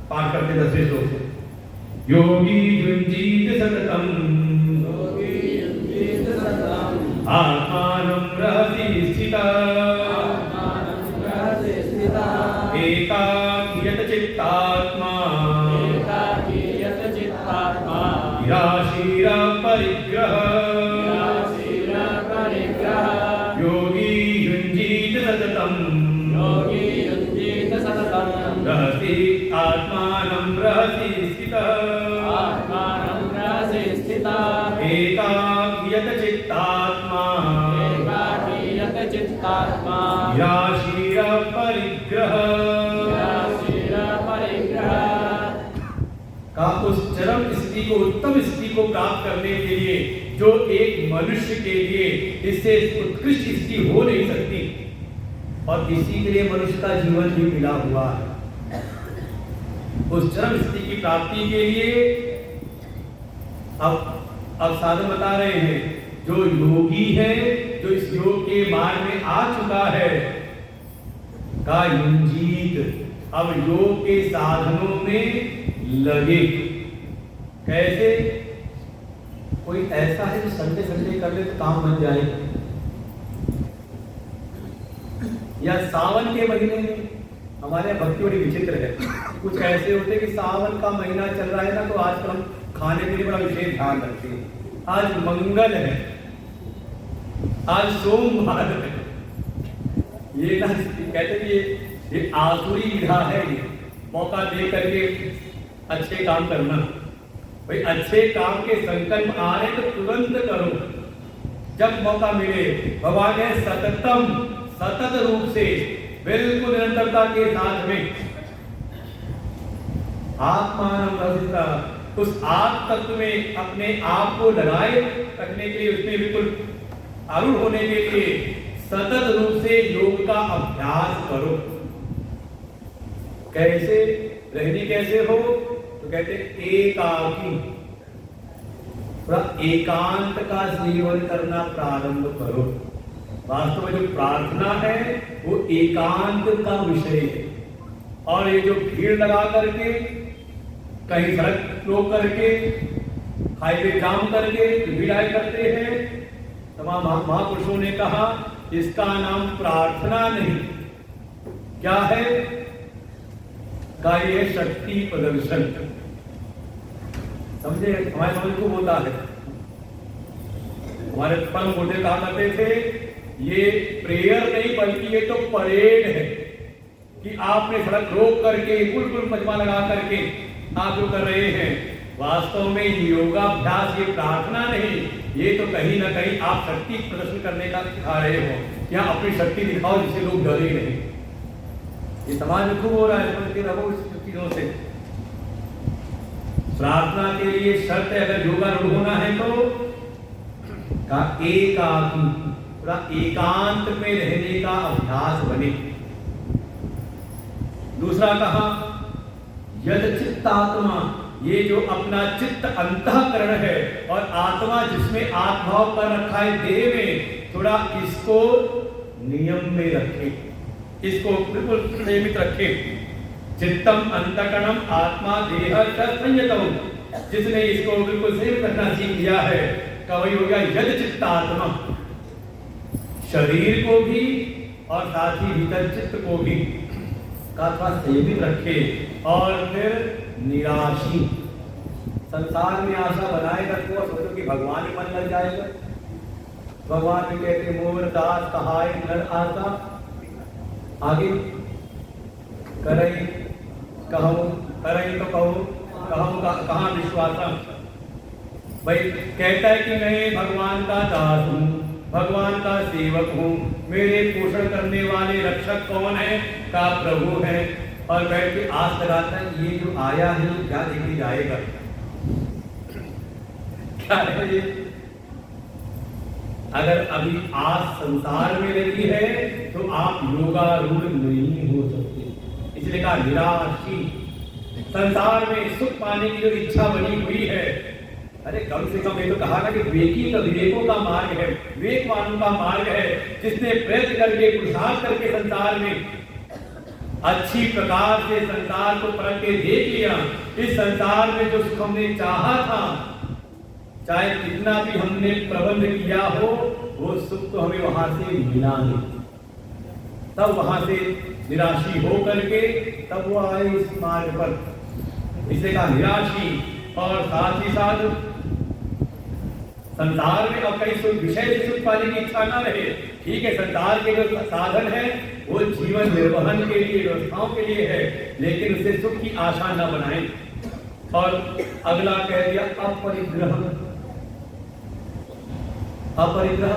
पाठ करते 10वें श्लोक से, योगी युञ्जीत सततम् आत्मानं रहसि स्थिता एकाकीयत चित्तात्मा निराशीर परिग्रह योगी युञ्जीत सततं रहसि आत्मानं रहसि स्थितः एकाकीयत चित्तात्मा निराशीर परिग्रह का उस चरम स्थिति को, उत्तम स्थिति को प्राप्त करने के लिए जो एक मनुष्य के लिए इससे उत्कृष्ट स्थिति हो नहीं सकती, और इसी के लिए मनुष्य का जीवन भी मिला हुआ है। उस चरम स्थिति की प्राप्ति के लिए अब साधन बता रहे हैं, जो योगी है, जो इस योग के मार्ग में आ चुका है, का युंजीत, अब योग के साधनों में लगे। कैसे? कोई ऐसा है जो संडे संडे कर ले तो काम बन जाए, या सावन के महीने में हमारे भक्ति बड़ी विचित्र है। कुछ ऐसे होते हैं कि सावन का महीना चल रहा है ना, तो आजकल हम खाने पीने बड़ा विशेष ध्यान रखते हैं। आज मंगल है, आज सोमवार है, ये ना कहते हैं ये आसुरी विधा है, ये मौका दे करके अच्छे काम करना। भाई अच्छे काम के संकल्प आ रहे तो तुरंत करो जब मौका मिले। भगवान है सततम, सतत रूप से, बिल्कुल निरंतरता के साथ में आत्मानं रहसिता, उस आत्म तत्व में अपने आप को लगाए रखने के लिए, उसमें बिल्कुल आरूढ़ होने के लिए सतत रूप से योग का अभ्यास करो। कैसे रहनी, कैसे हो? तो कहते एकाकी, थोड़ा एकांत का जीवन करना प्रारंभ करो। वास्तव में जो प्रार्थना है वो एकांत का विषय है, और ये जो भीड़ लगा करके, कहीं सड़क रोक करके, हाईवे जाम करके भिड़ाई करते हैं, तमाम महापुरुषों ने कहा इसका नाम प्रार्थना नहीं, क्या है? कार्य शक्ति प्रदर्शन। समझे? हमारे समझ को होता है। हमारे परम गुरुदेव कहा करते थे ये प्रेयर नहीं बल्कि ये तो परेड है, कि आपने सड़क रोक करके बिल्कुल मजमा लगा करके आप जो कर रहे हैं, वास्तव में योगाभ्यास ये प्रार्थना नहीं, ये तो कहीं ना कहीं आप शक्ति प्रदर्शन करने का सिखा रहे हो। या अपनी शक्ति दिखाओ जिससे लोग डरे नहीं। ये समाज में खूब हो रहा है, समझते रहो इस चीजों से। प्रार्थना के लिए शर्त है, अगर योगारूढ़ होना है तो का एकाकी, पूरा एकांत में रहने का अभ्यास बने। दूसरा कहा यद चित्तात्मा, ये जो अपना चित्त अंतःकरण है और आत्मा जिसमें आत्मभाव कर रखा है देह में, थोड़ा इसको नियम में रखें, इसको बिल्कुल संयमित रखें। चित्तम अंतःकरणम आत्मा देह च संयतम, जिसने इसको बिल्कुल संयमित रखना सीख लिया है, का वही हो गया यद चित्तात्मा। शरीर को भी और साथ ही भीतर चित्त को भी का थोड़ा संयमित रखे। और फिर निराशी, संसार में आशा बनाए रखो और सोचो कि भगवान ही मन लग जाएगा। भगवान भी कहते मोर दास कहाय नर आशा, आगे करई कहो, करई तो कहो, कहूँ कहाँ विश्वासा। भाई कहता है कि मैं भगवान का दास हूँ, भगवान का सेवक हूँ, मेरे पोषण करने वाले रक्षक कौन है? का प्रभु है। और बैठ के आस लगाता है ये जो आया है क्या लेके जाएगा, क्या है ये? अगर अभी आस संसार में लगी है तो आप योगारूढ़ नहीं हो सकते। इसलिए कहा निराशी, संसार में सुख पाने की जो इच्छा बनी हुई है, अरे कम से कम ये तो कहा ना कि विवेकों का मार्ग है, विवेकवानों का मार्ग है, जिसने प्रयत्न करके पुरुषार्थ करके संसार में अच्छी प्रकार से संसार को परख के देख लिया। इस संसार में जो सुख हमने चाहा था, चाहे कितना भी हमने प्रबंध किया हो, वो सुख तो हमें वहां से मिला नहीं। तब वहां से निराशी हो करके तब वो आए इस मार्ग पर। इसे कहा निराशी। और साथ ही साथ संसार में अब कहीं सुख विषय से सुख पाने की इच्छा ना रहे। ठीक है, संसार के जो साधन है वो जीवन निर्वहन के लिए, व्यवस्थाओं के लिए है, लेकिन उसे सुख की आशा न बनाएं। और अगला कह दिया अपरिग्रह। अपरिग्रह,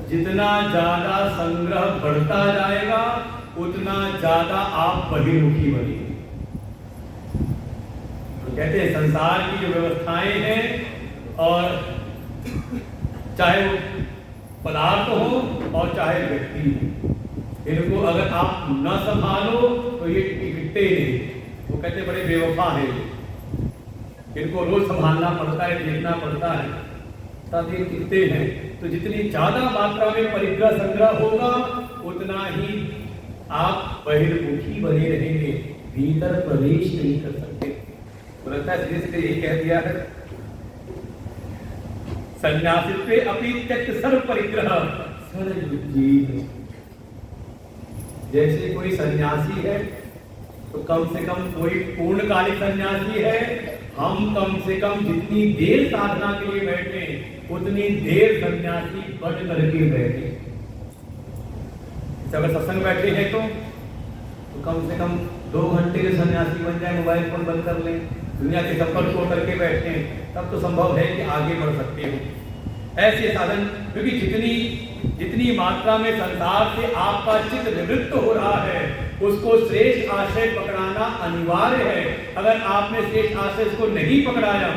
जितना ज्यादा संग्रह बढ़ता जाएगा उतना ज्यादा आप बहिर्मुखी बनेंगे। तो कहते हैं संसार की जो व्यवस्थाएं हैं, और चाहे वो पदार्थ हो और चाहे व्यक्ति हो, इनको अगर आप न संभालो तो ये टिकते नहीं। वो कहते बड़े बेवफा है, इनको रोज संभालना पड़ता है, देखना पड़ता है, तब ये टिकते हैं। तो जितनी ज्यादा मात्रा में परिग्रह संग्रह होगा उतना ही आप बहिर्मुखी बने रहेंगे, भीतर प्रवेश नहीं कर सकते। तो लगता है धीरे धीरे यही कह दिया है, संन्यासित्वे अपि त्यक्त सर्व परिग्रह सर्वजीव। जैसे कोई सन्यासी है तो कम से कम कोई पूर्णकालिक सन्यासी है, हम कम से कम जितनी देर साधना के लिए बैठे उतनी देर सन्यासी बढ़ करके बैठे। अगर सत्संग बैठे हैं तो कम से कम 2 घंटे के सन्यासी बन जाए, मोबाइल फोन बंद कर लें, दुनिया के संपर्क को करके बैठे हैं, तब तो संभव है कि आगे बढ़ सकते हो। ऐसे साधन, क्योंकि जितनी मात्रा में संसार से आपका चित्त निवृत्त हो रहा है उसको श्रेष्ठ आश्रय पकड़ाना अनिवार्य है। अगर आपने श्रेष्ठ आश्रय को नहीं पकड़ाया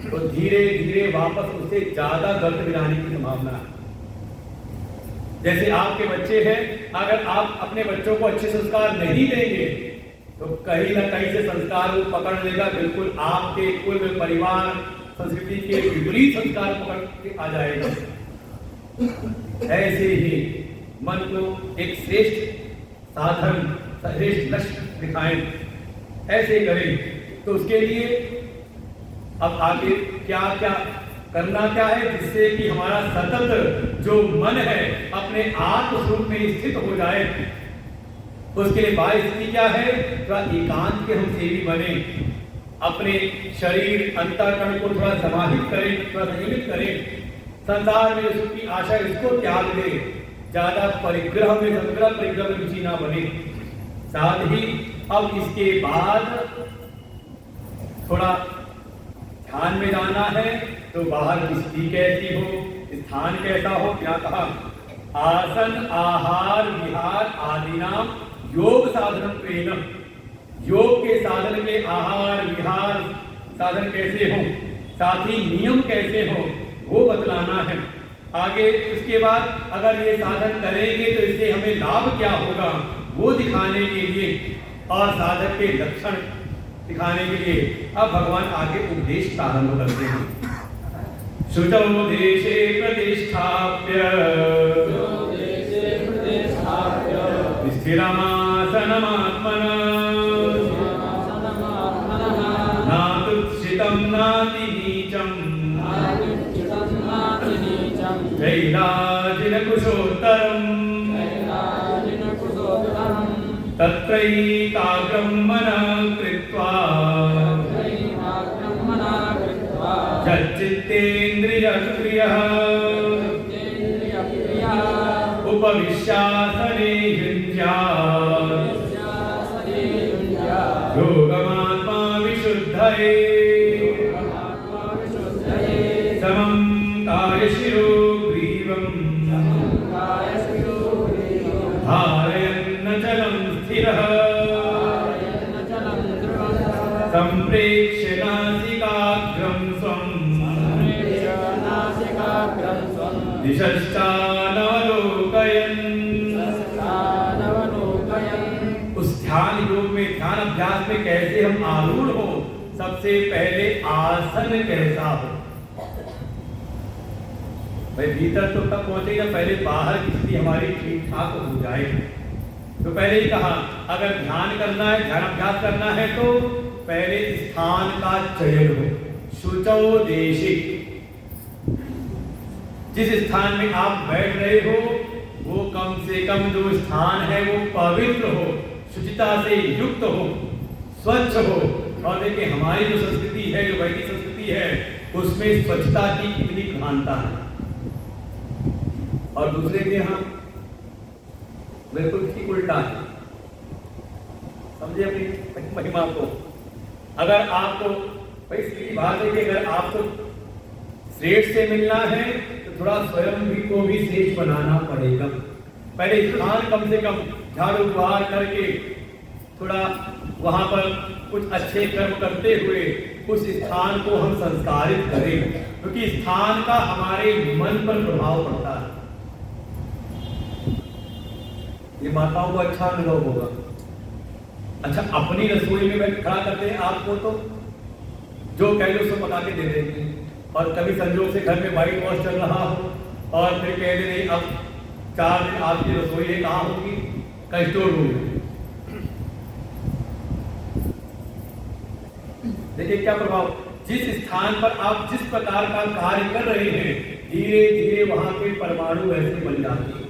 तो धीरे धीरे वापस उससे ज्यादा गर्त गिराने की संभावना है। जैसे आपके बच्चे हैं, अगर आप अपने बच्चों को अच्छे संस्कार नहीं देंगे तो कहीं ना कहीं से संस्कार वो पकड़ लेगा, बिल्कुल आपके कुल परिवार संस्कृति के विपरीत संस्कार पकड़ के आ जाएगा। ऐसे ही मन को एक श्रेष्ठ साधन, श्रेष्ठ लक्ष्य दिखाएं, ऐसे करें। तो उसके लिए अब आगे क्या क्या करना क्या है, जिससे कि हमारा सतत जो मन है अपने आत्म स्वरूप में स्थित हो जाए। उसके लिए बाह्य स्थिति क्या है, थोड़ा एकांत के हम सेवी बने, अपने शरीर अंतःकरण को थोड़ा समाहित करें, थोड़ा संयमित करें, संसार में उसकी आशा इसको त्याग दे, ज्यादा परिग्रह में, संग्रह परिग्रह में रुचि ना बने। साथ ही अब इसके बाद थोड़ा ध्यान में जाना है तो बाहर की स्थिति कैसी हो, स्थान कैसा हो, क्या कहा, आसन आहार विहार आदि नाम योग साधन प्रेरम। योग के साधन में आहार विहार साधन कैसे हो, साथ ही नियम कैसे हो, वो बतलाना है। आगे उसके बाद अगर ये साधन करेंगे तो इससे हमें लाभ क्या होगा वो दिखाने के लिए और साधक के लक्षण दिखाने के लिए अब भगवान आगे उपदेश प्रारंभ करते हैं। शुचौ देशे प्रतिष्ठाप्य स्थिरमासनमात्मना नातुच्छितं नाति नीचं जैलाजिनकुशोत्तरम् तत्रैकाग्रं मनः कृत्वा यच्चित्तेन्द्रियक्रियः उपविश्यासने युञ्ज्यात् योगमात्मा विशुद्धये समं कायशिरो ग्रीवम् धारयन्नचलं स्थिरः सम्प्रेक्ष्य नासिकाग्रं स्वं दिशश्चानवलोकयन्। उस ध्यान योग में, ध्यान अभ्यास में कैसे हम आरूढ़ हो, सबसे पहले आसन कैसा हो। भाई भीतर तो तब पहुंचेगा पहले बाहर की स्थिति हमारी ठीक ठाक हो जाए। तो पहले ही कहा अगर ध्यान करना है, ध्यान अभ्यास करना है तो पहले स्थान का चयन हो। शुचौ देशे, जिस स्थान में आप बैठ रहे हो वो कम से कम जो स्थान है वो पवित्र हो, शुचिता से युक्त हो, स्वच्छ हो। और देखिए हमारी जो संस्कृति है, जो वैदिक संस्कृति है, उसमें स्वच्छता की कितनी प्रधानता है। और दूसरे के यहाँ बिल्कुल ठीक उल्टा है। समझे अपनी महिमा को। अगर आपको भाई सीधी बात है कि अगर आपको श्रेष्ठ से मिलना है तो थोड़ा स्वयं भी को भी श्रेष्ठ बनाना पड़ेगा। पहले स्थान कम से कम झाड़ू बुहार करके थोड़ा वहां पर कुछ अच्छे कर्म करते हुए उस स्थान को हम संस्कारित करें, क्योंकि स्थान का हमारे मन पर प्रभाव पड़ता है। ये माताओं को अच्छा अनुभव होगा। अच्छा, अपनी रसोई में बैठ खड़ा करते हैं आपको तो जो कह लो सो पका के दे देंगे, और कभी संजोग से घर में वाइट वॉश चल रहा हो और फिर कह दे नहीं अब 4 दिन आपकी रसोई है, कहाँ होगी? का स्टोर रूम में। देखिए क्या प्रभाव। जिस स्थान पर आप जिस प्रकार का कार्य कर रहे हैं, धीरे धीरे वहां के परमाणु वैसे बन जाते हैं।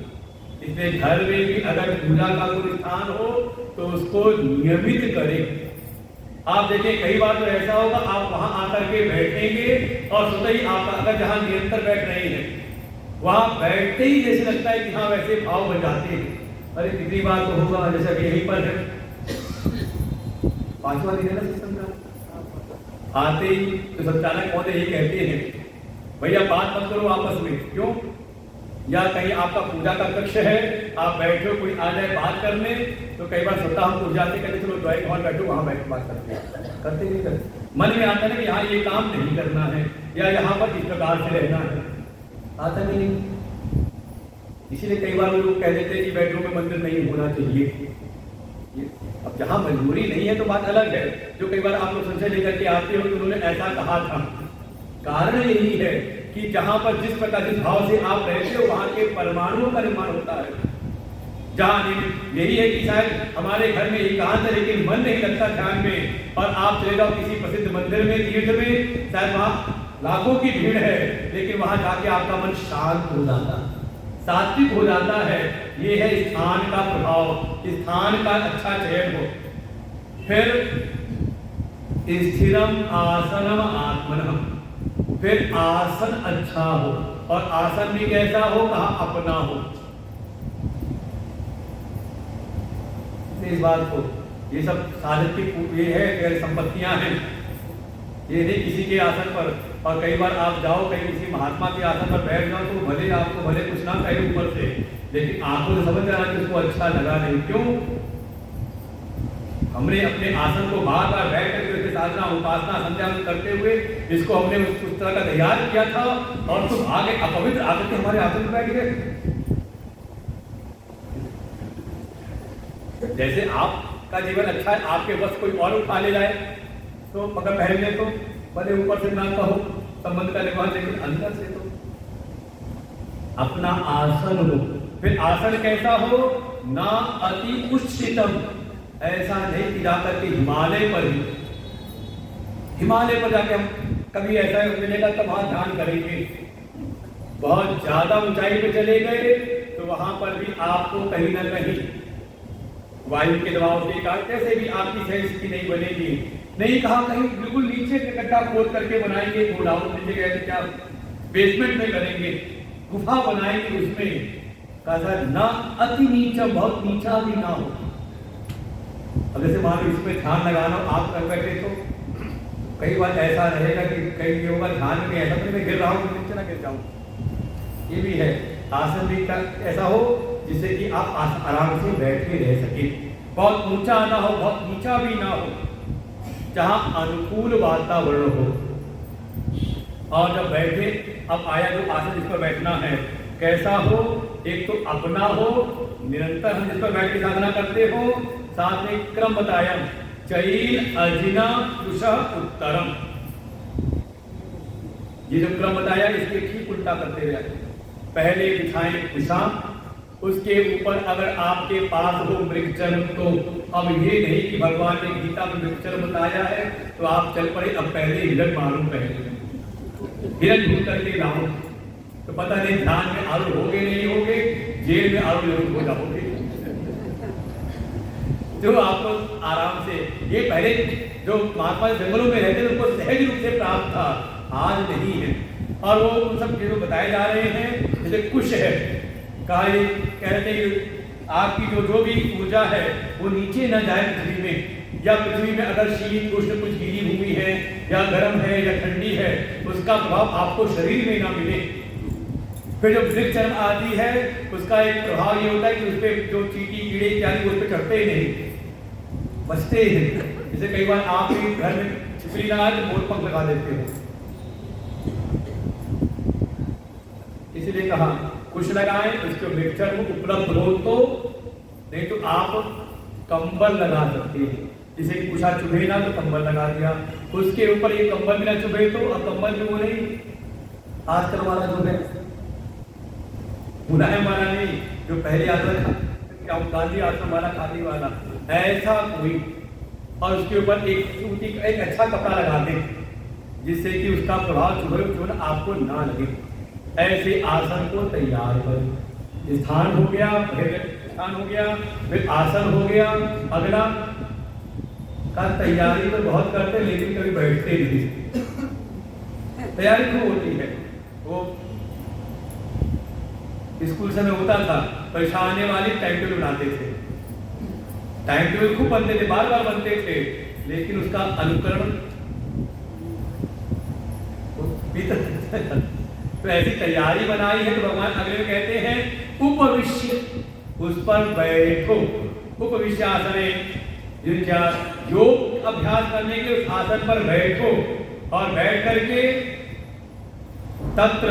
इसलिए घर में भी अगर पूजा का कोई स्थान हो तो उसको नियमित करें। आप देखिए कई बार तो ऐसा होगा आप वहां आकर के बैठेंगे और स्वतः ही आप अगर जहां निरंतर बैठ रहे हैं वहां बैठते ही जैसे लगता है कि हाँ वैसे भाव बन जाते हैं। अरे कितनी बार तो होगा जैसे यहीं पर है 5वां दिन है ना सिस्टम का, आते ही तो संचालक पौधे यही कहते हैं भैया बात मत करो आपस में। क्यों? या कहीं आपका पूजा का कक्ष है, आप बैठो कोई आ जाए बात करने तो कई बार स्वतः हम पूजा से कहते चलो ड्राइंग हॉल बैठो वहां बैठ बात करते नहीं करते। मन में आता है कि यहाँ ये काम नहीं करना है या यहाँ पर इस प्रकार से रहना है, आता नहीं। इसीलिए कई बार लोग कह देते हैं कि बेडरूम में मंदिर नहीं होना चाहिए। अब जहाँ मजबूरी नहीं है तो बात अलग है। जो कई बार आप लोग संशय लेकर के आते हो तो उन्होंने ऐसा कहा था, कारण यही है कि जहां पर जिस प्रकार जिस भाव से आप रहते हो वहां के परमाणुओं का निर्माण होता है। जहां यही है कि शायद हमारे घर में एकांत है लेकिन मन नहीं लगता ध्यान में, और आप चले जाओ किसी प्रसिद्ध मंदिर में, तीर्थ में, शायद वहां लाखों की भीड़ है लेकिन वहां जाके आपका मन शांत हो जाता है, सात्विक हो जाता है। ये है स्थान का प्रभाव, स्थान का अच्छा चयन हो। फिर स्थिरम आसनम आत्मनः, फिर आसन अच्छा हो, और आसन भी कैसा हो? कहा अपना हो। इस बात को ये सब साधक की ये है संपत्तियां हैं, ये नहीं किसी के आसन पर। और कई बार आप जाओ कहीं किसी महात्मा के आसन पर बैठ जाओ तो भले आपको भले कुछ ना कहे ऊपर से, लेकिन आपको तो समझ रहा कि उसको अच्छा लगा नहीं। क्यों? हमने अपने आसन को बार बार बैठ करके साधना उपासना संध्या करते हुए इसको हमने उस तरह का तैयार किया था, और तुम आगे अपवित्र आकर के हमारे आसन पर बैठ गए। जैसे आपका जीवन अच्छा है, आपके बस कोई और उठा ले जाए तो पकड़ पहन ले तो भले ऊपर से ना कहो संबंध का निर्माण, लेकिन अंदर से तो अपना आसन हो। फिर आसन कैसा हो? ना अति उच्चतम, ऐसा नहीं कि जाकर के हिमालय पर ही, हिमालय पर जाके हम कभी ऐसा मिलेगा तब वहां ध्यान करेंगे। बहुत ज्यादा ऊंचाई पे चले गए तो वहां पर भी आपको कहीं ना कहीं वायु के दबाव के कारण कैसे भी आपकी सही स्थिति नहीं बनेगी। नहीं कहा कहीं बिल्कुल नीचे गड्ढा खोद करके बनाएंगे, गोडाउन नीचे गए क्या बेसमेंट में करेंगे, गुफा बनाएंगे, उसमें कहा ना अति नीचा, बहुत नीचा भी ना हो। अब जैसे मान लो इसमें ध्यान लगाना आप कर बैठे तो कई बार ऐसा रहेगा कि कई ये होगा ध्यान में ऐसा तो मैं गिर रहा हूँ नीचे ना गिर जाऊँ। ये भी है आसन भी ऐसा हो जिससे कि आप आराम से बैठ के रह सके, बहुत ऊंचा ना हो बहुत नीचा भी ना हो, जहां अनुकूल वातावरण हो। और जब बैठे अब आया जो आसन जिस पर बैठना है कैसा हो? एक तो अपना हो, निरंतर हम जिस पर बैठ के साधना करते हो, साथ में क्रम बताया चैल अजिना कुश उत्तरम। ये जो क्रम बताया इसके ठीक उल्टा करते हुए पहले बिछाएं कुशा, उसके ऊपर अगर आपके पास हो मृगचर्म, तो अब ये नहीं कि भगवान ने गीता में मृगचर्म बताया है तो आप चल पड़े अब पहले हिरण मारो, पहले हिरण ढूंढ करके लाओ, तो पता नहीं ध्यान में आलू होगे नहीं होगे, जेल में आलू जरूर हो जाओगे। जो आपको आराम से, ये पहले जो महात्मा जंगलों में रहते थे उनको सहज रूप से प्राप्त था, आज नहीं है। और वो उन सब चीजों बताए जा रहे हैं, जैसे कुश है, कहा ये कहते हैं कि आपकी जो भी ऊर्जा है वो नीचे न जाए पृथ्वी में, या पृथ्वी में अगर शीत उष्ण कुछ गीली भूमि है या गर्म है या ठंडी है, उसका प्रभाव आपको शरीर में ना मिले। फिर जब वृक्षचर्म आती है उसका एक प्रभाव ये होता है कि उस पर जो चींटी कीड़े इत्यादि उस पर चढ़ते ही नहीं, बचते ही नहीं। जैसे कई बार आप घर में छिपकली लगा के मोर पंख लगा देते हो, इसलिए कहा कुछ लगाएं, उसके वृक्षचर्म उपलब्ध हो तो, नहीं तो आप कंबल लगा सकते हैं। जैसे कि कुछा चुभे ना तो कंबल लगा दिया, उसके ऊपर ये कंबल भी ना चुभे तो, और कंबल भी वो नहीं आजकल वाला जो है मुलायम वाला नहीं, जो पहले आता था क्या गांधी आश्रम वाला खादी वाला, ऐसा कोई, और उसके ऊपर एक सूती का एक अच्छा कपड़ा लगा दें जिससे कि उसका प्रभाव चुभन आपको ना लगे। ऐसे आसन को तैयार करें। स्थान हो गया, स्थान हो गया, फिर आसन हो गया। अगला का तैयारी तो बहुत करते लेकिन कभी बैठते नहीं। तैयारी क्यों होती है? वो स्कूल समय होता था, परीक्षा आने वाली टाइम टेबल बनाते थे, टाइम टेबल खूब बनते थे, बार बार बनते थे, लेकिन उसका अनुकरण तो ऐसी तैयारी बनाई है तो भगवान अगले में कहते हैं उपविश्य, उस पर बैठो। उपविश्य आसन है, योग अभ्यास करने के उस आसन पर बैठो, और बैठ करके तत्र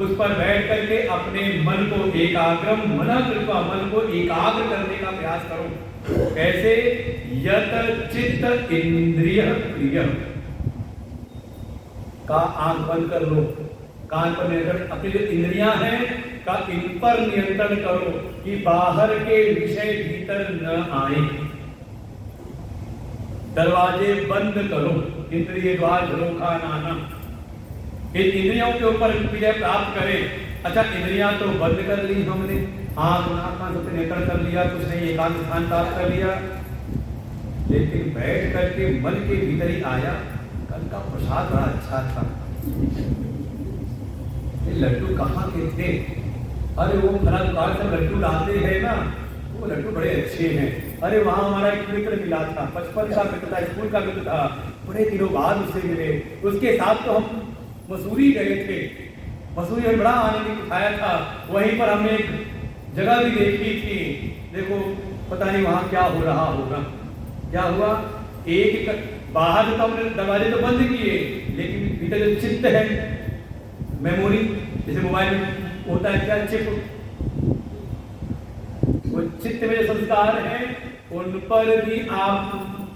उस पर बैठ करके अपने मन को एकाग्रम मना कृपा, मन को एकाग्र करने का प्रयास करो। कैसे? यत चित्त इंद्रिय प्रिय, का आंख बंद कर लो, कान पर नियंत्रण, अपनी जो इंद्रियां हैं का इन पर नियंत्रण करो कि बाहर के विषय भीतर न आए। दरवाजे बंद करो, इंद्रिय द्वार झरोखा नाना, इन इंद्रियों के ऊपर विजय प्राप्त करें। अच्छा, इंद्रियां तो बंद कर ली हमने, आंख नाक कान से नियंत्रण कर लिया, कुछ नहीं, एकांत स्थान प्राप्त कर लिया, लेकिन बैठ करके मन के भीतर ही आया कल का प्रसाद बड़ा अच्छा था, लड्डू कहाँ के थे? अरे वो फला दुकान से लड्डू लाते हैं ना, वो लड्डू बड़े अच्छे हैं। अरे वहाँ हमारा एक मित्र मिला था, 55 का मित्र था, स्कूल का मित्र था, बड़े दिनों बाद उससे मिले, उसके साथ तो हम मसूरी गए थे, मसूरी में बड़ा आनंद उठाया था। वहीं पर हमने एक जगह भी देखी थी, देखो पता नहीं वहाँ क्या हो रहा होगा। क्या हुआ? एक बाहर तो हमने दरवाजे तो बंद किए, लेकिन भीतर जो चित्त है, मेमोरी, जैसे मोबाइल में होता है क्या, चिप, वो चित्त में जो संस्कार है उन पर भी आप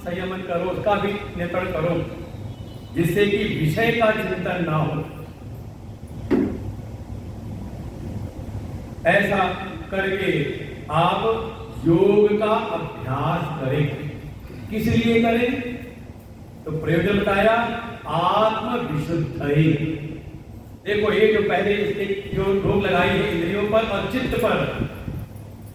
संयमन करो, उसका भी नियंत्रण करो, जिससे कि विषय का चिंतन ना हो। ऐसा करके आप योग का अभ्यास करें। किस लिए करें? तो प्रयोजन बताया, आत्म विशुद्धि। देखो ये जो पहले इसके जो रोक लगाई है इंद्रियों पर और चित्त पर,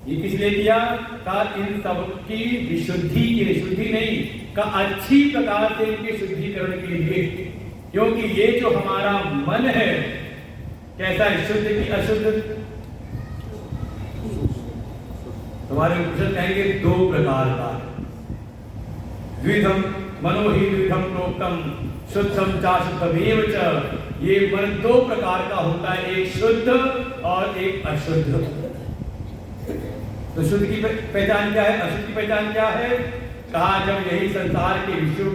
ये किस लिए किया? का इन सब की विशुद्धि की, शुद्धि नहीं का अच्छी प्रकार से इनके शुद्धिकरण के लिए। क्योंकि ये जो हमारा मन है कैसा है, शुद्ध की अशुद्ध? तुम्हारे उपनिषद कहेंगे दो प्रकार का, द्विधम मनो ही द्विधम प्रोक्तम शुद्धम चाशुद्धमेव च। ये मन दो प्रकार का होता है, एक शुद्ध और एक अशुद्ध। तो शुद्ध की पहचान क्या है, अशुद्ध की पहचान क्या है? कहा जब यही संसार के विषयों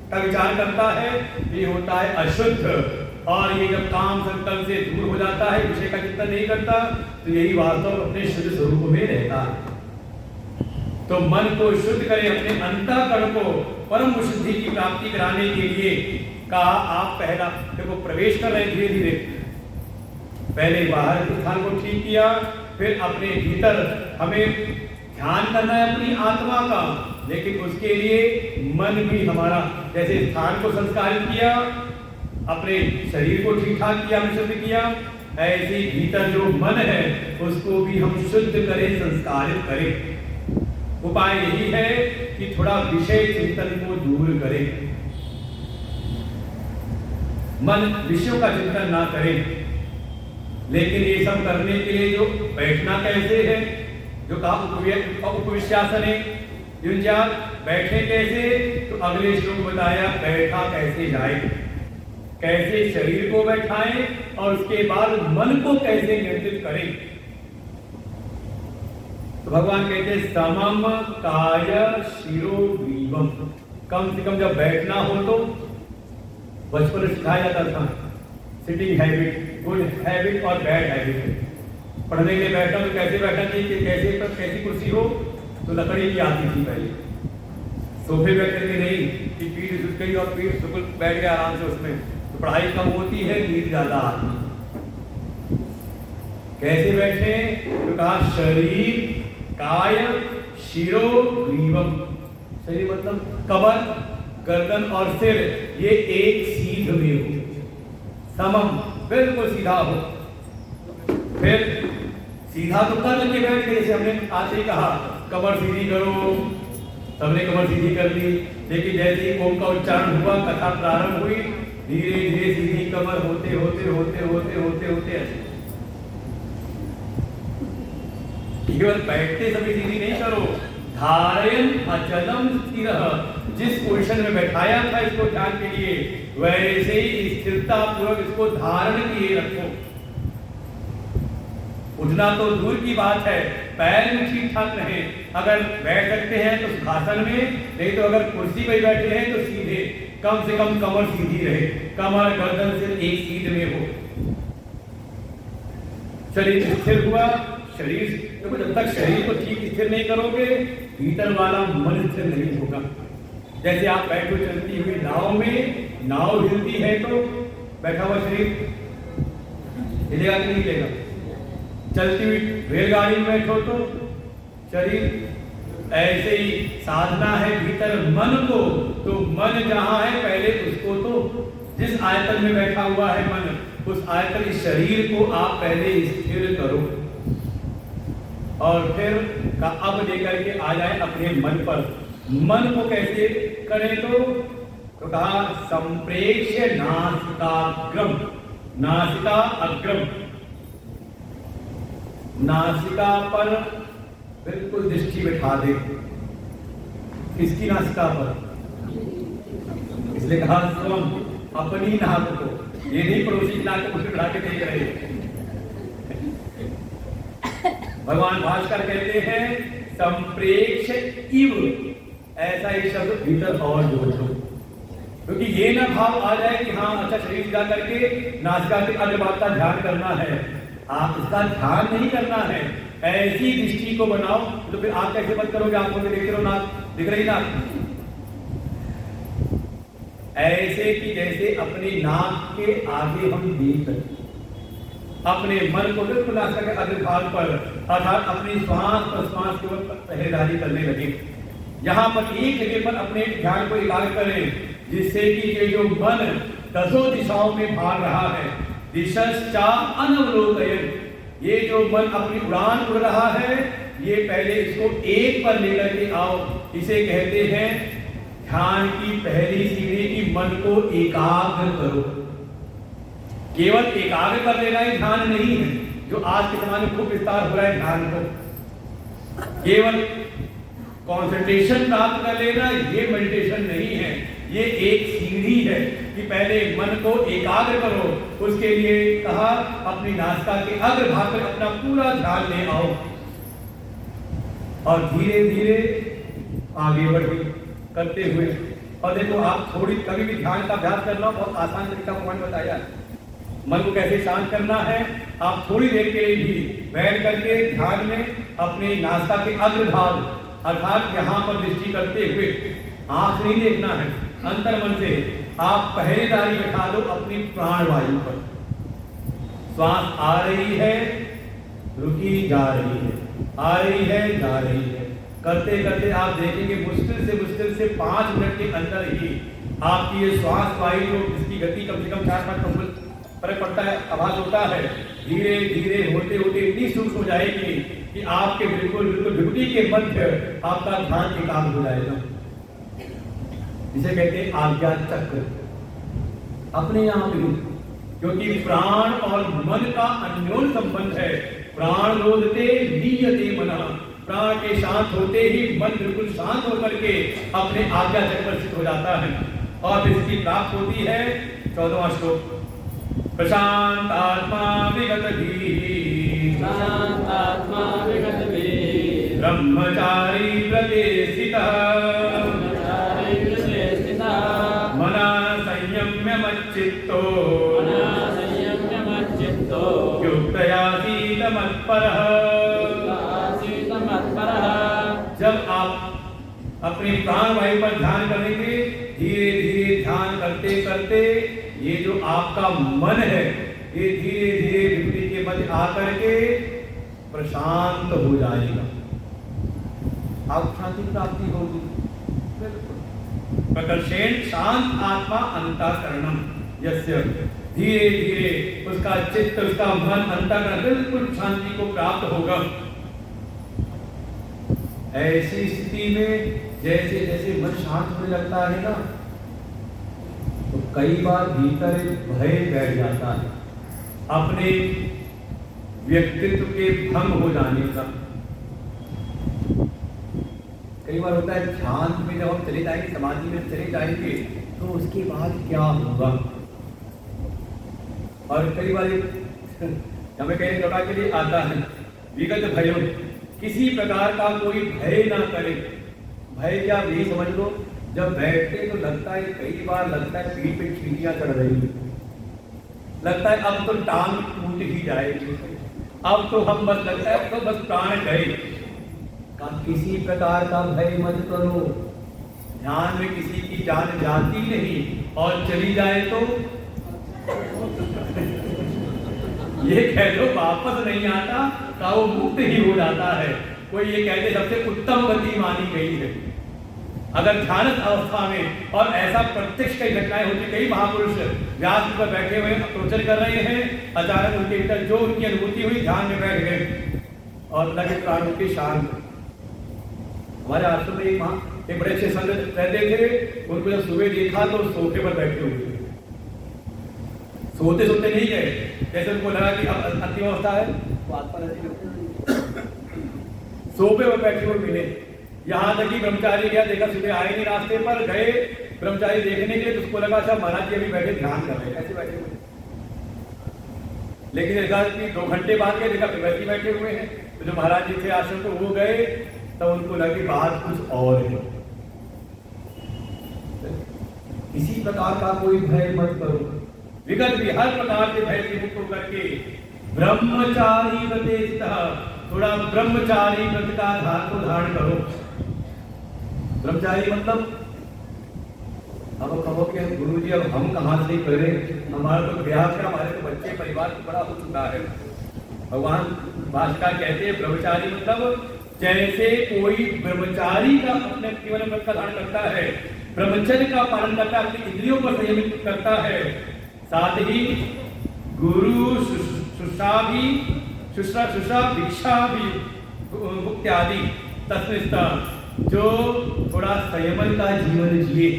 का विचार करता है ये होता है अशुद्ध, और ये जब काम संकल्प से दूर हो जाता है, विषय का चिंतन नहीं करता, तो यही वास्तव अपने शुद्ध स्वरूप में रहता है। तो मन को शुद्ध करें, अपने अंतःकरण को परम शुद्धि की प्राप्ति कराने के लिए कहा आप पहला देखो प्रवेश कर रहे धीरे धीरे, पहले बाहर के स्थान को ठीक किया, फिर अपने भीतर हमें ध्यान करना है अपनी आत्मा का, लेकिन उसके लिए मन भी हमारा, जैसे स्थान को संस्कारित किया, अपने शरीर को ठीक ठाक किया, शुद्ध किया, ऐसे भीतर जो मन है उसको भी हम शुद्ध करें, संस्कारित करें। उपाय यही है कि थोड़ा विषय चिंतन को दूर करें, मन विषयों का चिंतन ना करे। लेकिन ये सब करने के लिए जो बैठना कैसे है, जो कहा उपविश्यासन है, बैठे कैसे, तो अगले श्लोक बताया बैठा कैसे जाए, कैसे शरीर को बैठाएं और उसके बाद मन को कैसे नियंत्रित करें। तो भगवान कहते हैं समम काय शिरो ग्रीवम। कम से कम जब बैठना हो तो बचपन में सिखाया जाता था सिटिंग हैबिट, गुड हैबिट और बैड हैबिट। पढ़ने के लिए बैठा तो कैसे बैठना चाहिए, कैसी कुर्सी हो, तो लकड़ी की आती थी पहले, सोफे बैठने के नहीं कि पीठ झुक गई और पीठ बिल्कुल बैठ गया आराम से, उसमें तो पढ़ाई कम होती है, नींद ज्यादा आती। कैसे बैठे, तो कहा शरीर काय शिरो ग्रीवम। शरीर मतलब कमर, गर्दन और सिर ये एक सीध में हो, समम बिल्कुल सीधा हो। फिर सीधा तो कर के बैठ गए, जैसे हमने आज ही कहा कमर सीधी करो, सबने कमर सीधी कर ली, लेकिन जैसे ही ओम का उच्चारण हुआ, कथा प्रारंभ हुई, धीरे धीरे सीधी कमर होते होते होते होते होते होते ऐसे। केवल बैठते सभी सीधी नहीं करो, धारयन अचलम स्थिर, जिस पोजीशन में बैठाया था इसको ध्यान के लिए, वैसे ही स्थिरता पूर्वक इसको धारण किए रखो। उठना तो दूर की बात है, पैर भी ठीक ठाक रहे। अगर बैठ सकते हैं तो सुखासन में, नहीं तो अगर कुर्सी पर बैठे हैं तो सीधे, कम से कम कमर सीधी रहे, कमर गर्दन से एक सीध में हो। शरीर स्थिर हुआ, शरीर तो जब तक शरीर को ठीक स्थिर नहीं करोगे, भीतर वाला मन स्थिर नहीं होगा। जैसे आप बैठो चलती हुई नाव में, नाव हिलती है तो बैठा हुआ शरीर हिलेगा कि नहीं हिलेगा। चलती हुई रेलगाड़ी में बैठो तो शरीर, ऐसे ही साधना है भीतर मन को, तो मन जहां है पहले उसको, तो जिस आयतन में बैठा हुआ है मन, उस आयतन इस शरीर को आप पहले स्थिर करो, और फिर का अब लेकर के आ जाए अपने मन पर। मन को कैसे करें, तो कहा संप्रेक्ष्य नासिकाग्रम, नासिका अग्रम, नासिका पर बिल्कुल दृष्टि बैठा दे। किसकी नासिका पर, इसलिए कहा स्वम, अपनी नाक को, ये नहीं पड़ोसी की नाक को बढ़ा के देख रहे। भगवान भास्कर कहते हैं संप्रेक्ष इव, ऐसा ही शब्द भीतर और जोड़ दो, क्योंकि ये ना भाव आ जाए कि हाँ अच्छा शरीर सीधा करके नासिका के अग्रभाग का ध्यान करना है। आप इसका ध्यान नहीं करना है, ऐसी दृष्टि को बनाओ। तो फिर आप कैसे बंद करोगे, आंखों में देख रहे हो नाक, दिख रही नाक, ऐसे कि जैसे अपनी नाक के आगे हम देख सकते, अपने मन को बिल्कुल नासिका के अग्रभाग पर, अर्थात अपनी श्वास प्रश्वास के ऊपर पहरेदारी करने लगे। यहाँ पर एक जगह पर अपने ध्यान को एकाग्र करें, जिससे कि ये जो मन दसों दिशाओं में भाग रहा है, दिशश्चा अनवलोकयन्, ये जो मन अपनी उड़ान उड़ रहा है, ये पहले इसको एक पर लेकर के आओ। इसे कहते हैं ध्यान की पहली सीढ़ी की मन को एकाग्र करो। केवल एकाग्र कर लेना ही ध्यान नहीं है, जो आज के समय में खूब विस्तार हो रहा है ध्यान को। केवल कंसंट्रेशन प्राप्त कर लेना ये मेडिटेशन नहीं है, ये एक सीढ़ी है कि पहले मन को एकाग्र करो। उसके लिए कहा अपनी नासिका के अग्रभाग पर अपना पूरा ध्यान ले आओ और धीरे धीरे आगे बढ़े करते हुए। और देखो आप थोड़ी कभी भी ध्यान का अभ्यास करना, बहुत आसान तरीका भगवान बताया, मन को कैसे शांत करना है। आप थोड़ी देर के लिए भी बैठ करके ध्यान में अपने नासिका के अग्रभाग अर्थात यहाँ पर दृष्टि करते हुए, आंख नहीं देखना है, अंतर मन से आप पहरेदारी बैठा दो अपनी प्राण वायु पर। श्वास आ रही है, रुकी जा रही है, आ रही है, जा रही है। करते करते आप देखेंगे मुश्किल से 5 मिनट के अंदर ही आपकी ये श्वास वायु जो इसकी गति कम से कम 4-5 फर्क पड़ता है, आभास होता है, धीरे धीरे होते होते इतनी सूक्ष्म हो जाएगी कि आपके बिल्कुल विभूति के मध्य आपका ध्यान एकाग्र हो जाएगा। जिसे कहते हैं आज्ञा चक्र, अपने यहाँ भी, क्योंकि प्राण और मन का अन्योन्य संबंध है। प्राण रोधते लीयते मना, प्राण के शांत होते ही मन बिल्कुल शांत होकर के अपने आज्ञा चक्र पर स्थित हो जाता है और इसकी प्राप्त होती है 14वां श्लोक, प्रशांतात्मा विगतभीः ब्रह्मचारी व्रते स्थितः मनः संयम्य मच्चित्तो युक्तयासीत मत्परः। जब आप अपने प्राण वायु पर ध्यान करेंगे, धीरे धीरे ध्यान करते करते ये जो आपका मन है ये धीरे धीरे विभूति के मध्य आकर के प्रशांत हो जाएगा, आप शांति प्राप्ति होगी। प्रकर्षेण शांत आत्मा अंतःकरणम यस्य, धीरे धीरे उसका चित्त, उसका मन, अंतःकरण बिल्कुल शांति को प्राप्त होगा। ऐसी स्थिति में जैसे जैसे मन शांत होने लगता है ना, तो कई बार भीतर एक भय बैठ जाता है अपने व्यक्तित्व के भंग हो जाने का। कई बार होता है ध्यान में जब हम चले जाएंगे, समाधि में चले जाएंगे, तो उसके बाद क्या होगा। और कई बार हमें कई प्रकार के लिए आता है विगत भयो, किसी प्रकार का कोई भय ना करे। भय क्या, यही समझ लो, जब बैठते तो लगता है, कई बार लगता है पीठ पे चींटियां चढ़ रही, लगता है अब तो टांग टूट ही जाएगी, अब तो हम बस, लगता है तो बस प्राण गए। किसी प्रकार का भय मत करो, ध्यान में किसी की जान जाती नहीं और चली जाए तो ये कह दो वापस नहीं आता, का वो मुक्त ही हो जाता है। कोई ये कहते सबसे उत्तम गति मानी गई है अगर ध्यान अवस्था में। और ऐसा प्रत्यक्ष कई घटनाएं होती, कई महापुरुष व्यास पर बैठे हुए प्रवचन कर रहे हैं, अचानक उनके भीतर जो उनकी अनुभूति हुई, ध्यान में बैठ गए और लगे प्राणों के शांत। हमारे आश्रम में एक बड़े अच्छे संत रहते थे, उनको जब सुबह देखा तो सोफे पर बैठे हुए, सोते सोते नहीं गए, जैसे उनको लगा कि अब अंतिम अवस्था है, सोफे पर बैठे हुए मिले। यहाँ तक कि ब्रह्मचारी गया, देखा सुबह आए नहीं, रास्ते पर गए ब्रह्मचारी देखने के लिए, तो उसको लगा अच्छा महाराज जी अभी बैठे ध्यान कर रहे हैं, ऐसे बैठे हुए। लेकिन देखा कि 2 घंटे बाद गए, देखा वैसे बैठे हुए हैं। तो जो महाराज जी थे आश्रम को, वो गए, तब उनको लगे बात कुछ और है। इसी प्रकार का कोई भय मत करो, विगत भी हर प्रकार के भय से मुक्त होकर के ब्रह्मचारी व्रते स्थितः, थोड़ा ब्रह्मचारी व्रत का धार को धारण करो। ब्रह्मचारी मतलब, अब कहो कि गुरुजी अब हम कहाँ से करें, हमारा तो ब्याह का, हमारे तो बच्चे परिवार तो बड़ा हो चुका है। भगवान भाष्यकार कहते हैं ब्रह्मचारी मतलब जैसे कोई ब्रह्मचारी का अपने जीवन में व्रत का धारण करता है, ब्रह्मचर्य का पालन करता है, अपनी इंद्रियों पर संयमित करता है, साथ ही गुरु शुश्रा भी, शुश्रा भिक्षा भी, मुक्ति आदि तस्मिन्, जो थोड़ा संयमन का जीवन जिए,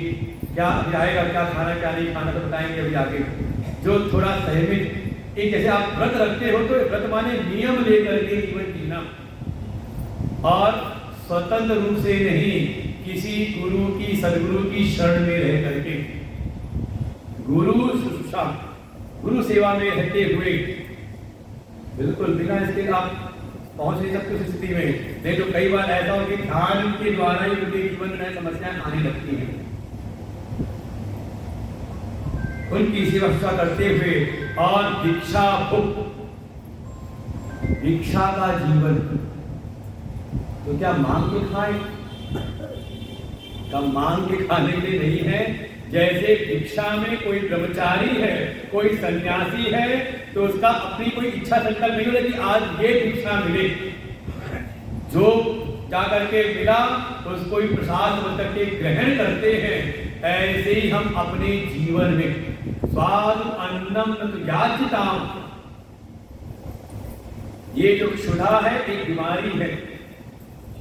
क्या आएगा, क्या खाना क्या नहीं खाना तो बताएंगे अभी आगे। जो थोड़ा संयमित, एक जैसे आप व्रत रखते हो तो व्रत माने नियम लेकर के जीवन जीना, और स्वतंत्र रूप से नहीं, किसी गुरु की, सदगुरु की शरण में रह करके, गुरु शुश्रूषा, गुरु सेवा में रहते हुए, बिल्कुल बिना इसके आप पहुंच नहीं सकते उस स्थिति में। नहीं तो कई बार ऐसा हो कि ध्यान के द्वारा ही उनके जीवन में समस्याएं आने लगती हैं। उनकी सेवा करते हुए और भिक्षा भुक्त, भिक्षा का जीवन, तो क्या मांग के खाएं? क्या मांग के खाने के लिए नहीं है, जैसे भिक्षा में कोई ब्रह्मचारी है, कोई सन्यासी है, तो उसका अपनी कोई इच्छा संकल्प नहीं होता कि आज ये भिक्षा मिले, जो जा करके मिला उसको ही प्रसाद बन करके ग्रहण करते हैं। ऐसे ही हम अपने जीवन में स्वाद अन्नम न याचिताम, ये जो क्षुधा है एक बीमारी है,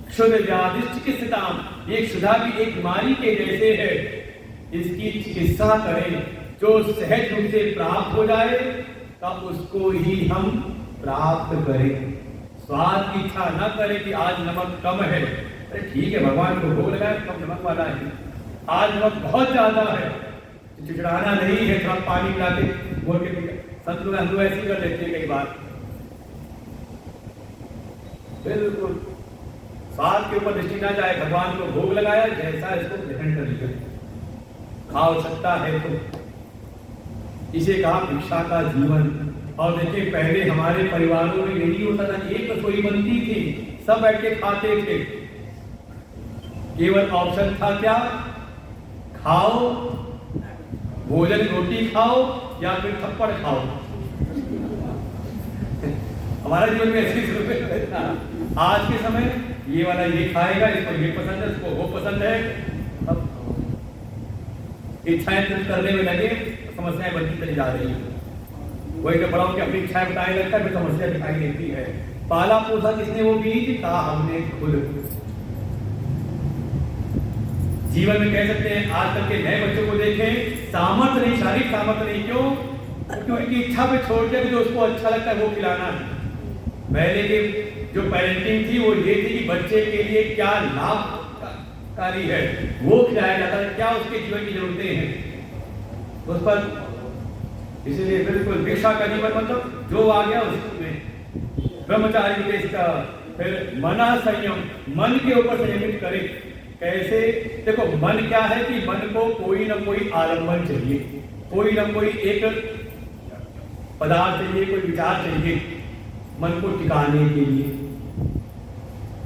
क्षुध व्याधिष्ट चिकित्सिताम, ये क्षुधा भी एक बीमारी के जैसे है, इसकी चिकित्सा करें। जो सहज रूप से प्राप्त हो जाए तब उसको ही हम प्राप्त करें। स्वाद की इच्छा न करें कि आज नमक कम है, अरे ठीक है भगवान को भोग लगाए, कम नमक वाला है, आज नमक बहुत ज्यादा है, चिड़चिड़ाना नहीं है, थोड़ा पानी मिला के बोल के संत लोग हम ऐसे कर लेते हैं कई बार। बिल्कुल स्वाद के ऊपर दृष्टि ना जाए, भगवान को भोग लगाया, जैसा इसको ग्रहण कर लीजिए, खा सकता है तो। इसे कहा भिक्षा का जीवन। और देखिए पहले हमारे परिवारों में यही होता था, एक रसोई बनती थी, सब बैठ के खाते थे, केवल ऑप्शन था क्या, खाओ भोजन, रोटी खाओ या फिर थप्पड़ खाओ। हमारा जीवन में ऐसी जरूरत था। आज के समय ये वाला ये खाएगा, इसको ये पसंद है, इसको वो पसंद है, अब इच्छाएं पूरी करने में लगे, समस्याएं बढ़ती चली जा रही है। वही तो बड़ा अपनी इच्छाएं बताने लगता है, फिर समस्या दिखाई देती है। पाला पोसा किसने वो बीज कहा, हमने खुद। जीवन में कह सकते हैं आजकल के नए बच्चों को देखें, सामर्थ्य नहीं, शारीरिक सामर्थ्य नहीं, क्यों? क्योंकि उनकी इच्छा पे छोड़ के जो उसको अच्छा लगता है वो खिलाना है। पहले के जो पेरेंटिंग थी वो ये थी कि बच्चे के लिए क्या लाभकारी है वो खिलाया जाता है, क्या उसके जीवन की जरूरतें हैं उस पर। इसीलिए बिल्कुल भिक्षा का जीवन मतलब जो आ गया उसमें ब्रह्मचारी देश का। फिर मना संयम, मन के ऊपर संयमित करे। कैसे? देखो मन क्या है कि मन को कोई ना कोई आलम्बन चाहिए, कोई ना कोई एक पदार्थ चाहिए, कोई विचार चाहिए मन को टिकाने के लिए।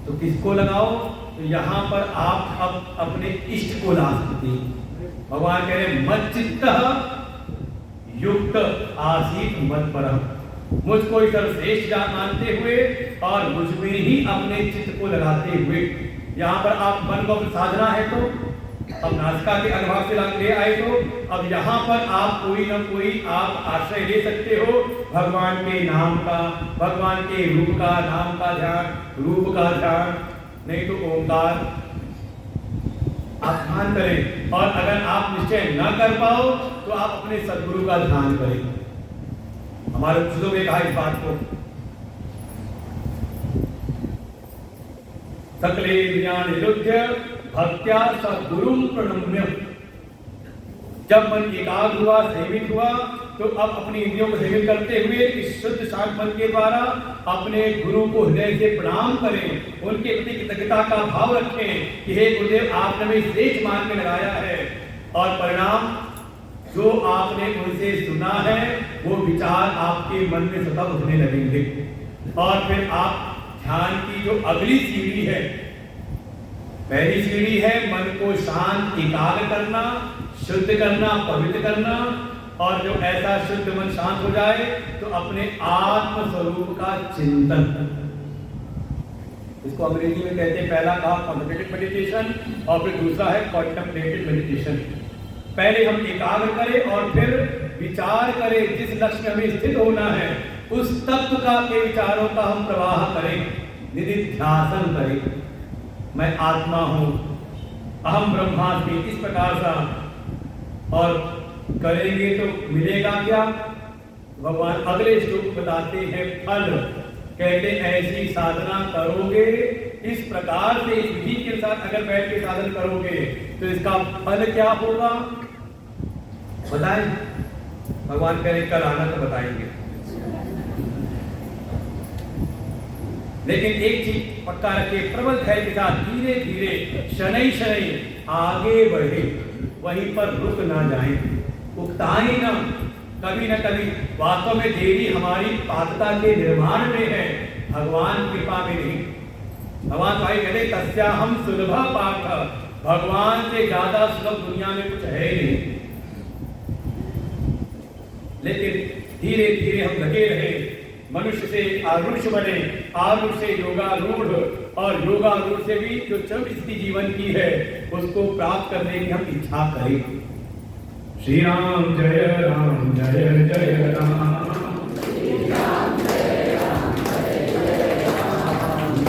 तो किसको लगाओ? तो यहाँ पर आप अब अपने इष्ट को ला सकते हैं। भगवान कह रहे मच्चित्तः युक्त आसीत मत परम, मुझको सर्वश्रेष्ठ मानते हुए और मुझ में ही अपने चित्त को लगाते हुए। यहाँ पर आप मन को साधना है तो अब नासिका के अनुभव से ले आए, तो अब यहाँ पर आप कोई न कोई आप आश्रय ले सकते हो भगवान के नाम का, भगवान के रूप का, नाम का ध्यान, रूप का ध्यान, नहीं तो ओंकार आप ध्यान करें। और अगर आप निश्चय न कर पाओ तो आप अपने सद्गुरु का ध्यान करें। हमारे बुजुर्गों ने कहा इस बात को, सकले ज्ञान निरुद्ध भक्त्या सद्गुरुं प्रणम्य। जब मन एकाग्र हुआ, संयमित हुआ, तो अब अपनी इंद्रियों को संयमित करते हुए इस शुद्ध शांत मन के द्वारा अपने गुरु को हृदय से प्रणाम करें, उनके प्रति कृतज्ञता का भाव रखें कि हे गुरुदेव आपने हमें श्रेष्ठ मान में लगाया है, और परिणाम जो आपने उनसे सुना है वो विचार आपके मन में सतत उठने लगेंगे। और फिर आप ध्यान की जो अगली सीढ़ी है, पहली सीढ़ी है मन को शांत एकाग्र करना, शुद्ध करना, पवित्र करना, और जो ऐसा शुद्ध मन शांत हो जाए तो अपने आत्म स्वरूप का चिंतन, इसको अंग्रेजी में कहते हैं, पहला कहा कॉन्टेम्प्लेटिव मेडिटेशन और फिर दूसरा है कॉन्टेम्प्लेटिव मेडिटेशन। पहले हम एकाग्र करें और फिर विचार करें, जिस लक्ष्य में हमें स्थित होना है उस तत्व का के विचारों का हम प्रवाह करें, निधिध्यासन करें। मैं आत्मा हूं, अहम ब्रह्मास्मि, इस प्रकार सा। और करेंगे तो मिलेगा क्या? भगवान अगले श्लोक बताते हैं फल। कहते ऐसी साधना करोगे, इस प्रकार से इस विधि के साथ अगर बैठ के साधन करोगे तो इसका फल क्या होगा बताएं? भगवान करें कल आना तो बताएंगे। लेकिन एक चीज पक्का रखे, प्रबल धैर्य के साथ धीरे धीरे शनै शनै आगे बढ़े, वहीं पर रुक ना जाए, उकताए ना, कभी न कभी। वास्तव में देरी हमारी पात्रता के निर्माण में है, भगवान कृपा में नहीं। भगवान भाई कहते तस्या हम सुलभ पाठ भगवान से ज्यादा सुलभ दुनिया में कुछ है ही नहीं। लेकिन धीरे धीरे हम लगे रहे, मनुष्य से आरूढ़ बने, आरूढ़ से योगारूढ़, और योगारूढ़ से भी जो चरम स्थिति जीवन की है उसको प्राप्त करने की हम इच्छा करें। श्री राम जय राम जय जय राम, श्री राम जय राम जय जय राम,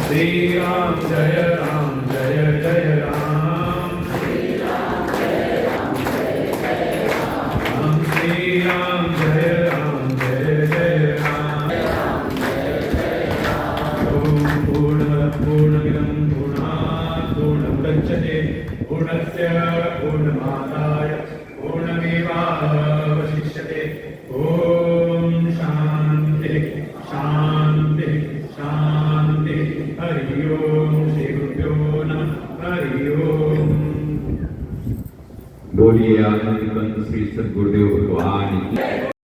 श्री राम जय राम जय जय राम, श्री राम जय राम जय जय राम, श्री राम जय राम जय जय राम, राम जय जय राम। ओम पूर्णमिदं पूर्णात् पूर्णमुदच्यते पूर्णस्य पूर्णमादाय पूर्णमेवावशिष्यते। ओम शांति शांति शांति। हरि ओम। श्री गुरुभ्यो नमः। हरि ओम। बोलिए आनंद कंठ श्री सद्गुरुदेव भगवान की।